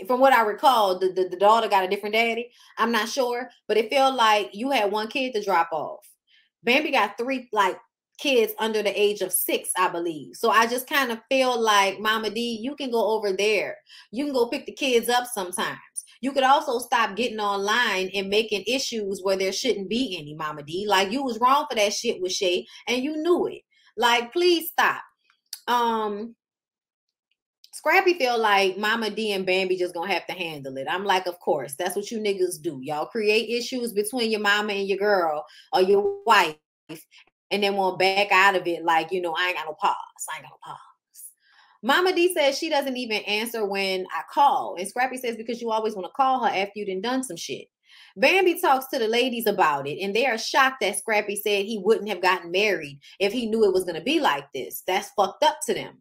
S1: from what I recall, the daughter got a different daddy. I'm not sure, but it felt like you had one kid to drop off. Bambi got 3 kids under the age of 6, I believe. So I just kind of feel like, Mama D, you can go over there. You can go pick the kids up sometimes. You could also stop getting online and making issues where there shouldn't be any, Mama D. Like, you was wrong for that shit with Shay, and you knew it. Like, please stop. Scrappy feel like Mama D and Bambi just gonna have to handle it. I'm like, of course, that's what you niggas do. Y'all create issues between your mama and your girl or your wife, and then won't back out of it like, you know, I ain't got no pause. Mama D says she doesn't even answer when I call. And Scrappy says, because you always want to call her after you done some shit. Bambi talks to the ladies about it, and they are shocked that Scrappy said he wouldn't have gotten married if he knew it was going to be like this. That's fucked up to them.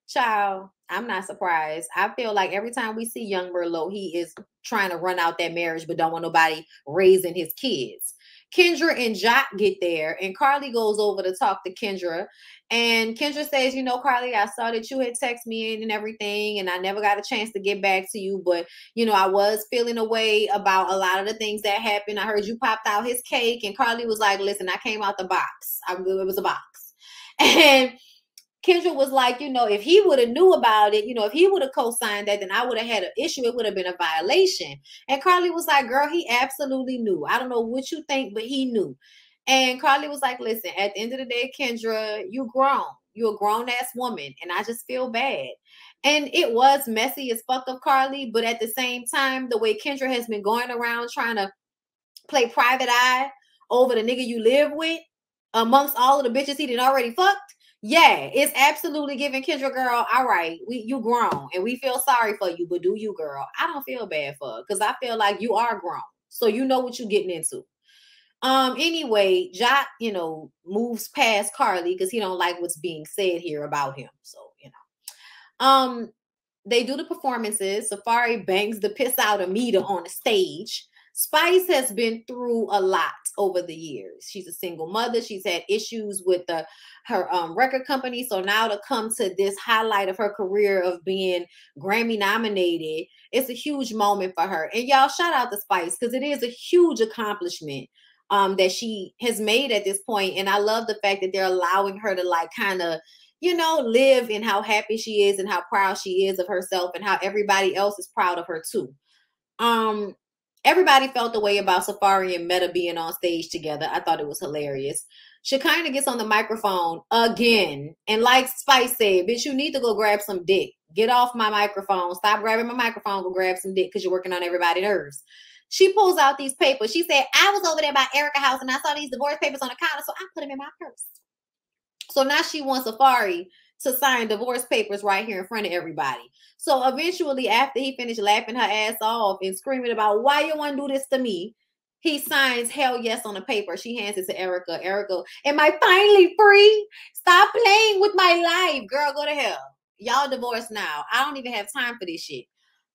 S1: Child, I'm not surprised. I feel like every time we see young Merlot, he is trying to run out that marriage, but don't want nobody raising his kids. Kendra and Jock get there, and Carly goes over to talk to Kendra. And Kendra says, you know, Carly, I saw that you had texted me and everything, and I never got a chance to get back to you. But, you know, I was feeling a way about a lot of the things that happened. I heard you popped out his cake, and Carly was like, listen, I came out the box. It was a box. And Kendra was like, you know, if he would have knew about it, you know, if he would have co-signed that, then I would have had an issue. It would have been a violation. And Carly was like, girl, he absolutely knew. I don't know what you think, but he knew. And Carly was like, listen, at the end of the day, Kendra, you grown. you're a grown ass woman, and I just feel bad. And it was messy as fuck of Carly, but at the same time, the way Kendra has been going around trying to play private eye over the nigga you live with amongst all of the bitches he did already fucked. Yeah, it's absolutely giving Kendra, girl, all right, you grown and we feel sorry for you, but do you, girl? I don't feel bad for her because I feel like you are grown. So you know what you're getting into. Anyway, Jock, you know, moves past Carly because he don't like what's being said here about him. So, you know. They do the performances. Safari bangs the piss out of Mita on the stage. Spice has been through a lot over the years. She's a single mother. She's had issues with her record company. So now to come to this highlight of her career of being Grammy nominated, it's a huge moment for her. And y'all, shout out to Spice because it is a huge accomplishment that she has made at this point. And I love the fact that they're allowing her to like kind of, you know, live in how happy she is and how proud she is of herself and how everybody else is proud of her too. Everybody felt the way about Safari and Meta being on stage together. I thought it was hilarious. Shekinah gets on the microphone again. And like Spice said, bitch, you need to go grab some dick. Get off my microphone. Stop grabbing my microphone. Go grab some dick because you're working on everybody's nerves. She pulls out these papers. She said, I was over there by Erica's house and I saw these divorce papers on the counter, so I put them in my purse. So now she wants Safari to sign divorce papers right here in front of everybody. So eventually, after he finished laughing her ass off and screaming about why you want to do this to me, he signs hell yes on the paper. She hands it to Erica. Erica, am I finally free? Stop playing with my life. Girl, go to hell. Y'all divorced now. I don't even have time for this shit.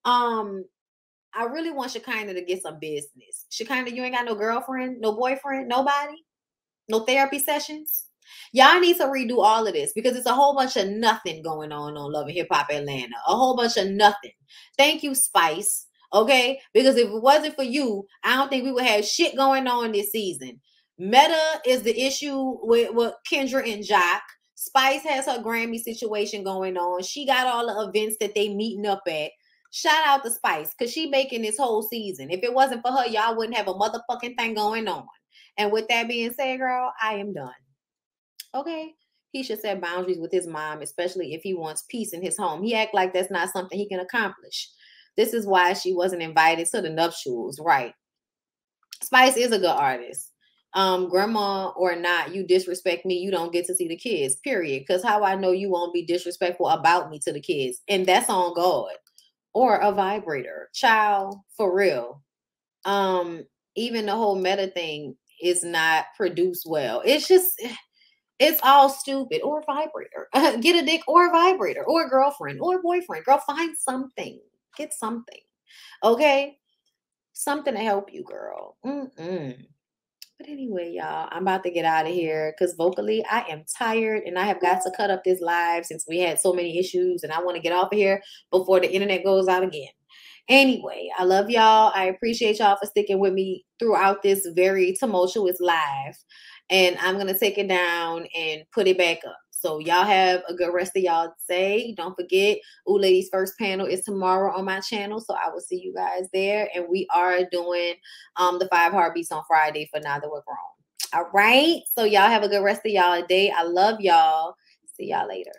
S1: I really want Shekinah to get some business. Shekinah, you ain't got no girlfriend, no boyfriend, nobody? No therapy sessions? Y'all need to redo all of this because it's a whole bunch of nothing going on Love and Hip Hop Atlanta. A whole bunch of nothing. Thank you, Spice. Okay? Because if it wasn't for you, I don't think we would have shit going on this season. Meta is the issue with Kendra and Jock. Spice has her Grammy situation going on. She got all the events that they meeting up at. Shout out to Spice because she making this whole season. If it wasn't for her, y'all wouldn't have a motherfucking thing going on. And with that being said, girl, I am done. Okay, he should set boundaries with his mom, especially if he wants peace in his home. He act like that's not something he can accomplish. This is why she wasn't invited to the nuptials, right? Spice is a good artist. Grandma or not, you disrespect me, you don't get to see the kids, period. Because how I know you won't be disrespectful about me to the kids? And that's on God. Or a vibrator. Child, for real. Even the whole Meta thing is not produced well. It's all stupid. Or a vibrator. Get a dick or a vibrator or a girlfriend or a boyfriend. Girl, find something. Get something. Okay? Something to help you, girl. But anyway, y'all, I'm about to get out of here because vocally I am tired and I have got to cut up this live since we had so many issues and I want to get off of here before the internet goes out again. Anyway, I love y'all. I appreciate y'all for sticking with me throughout this very tumultuous live. And I'm going to take it down and put it back up. So y'all have a good rest of y'all day. Don't forget, Ooh Ladies First panel is tomorrow on my channel. So I will see you guys there. And we are doing the 5 Heartbeats on Friday for Now That We're Grown. All right. So y'all have a good rest of y'all day. I love y'all. See y'all later.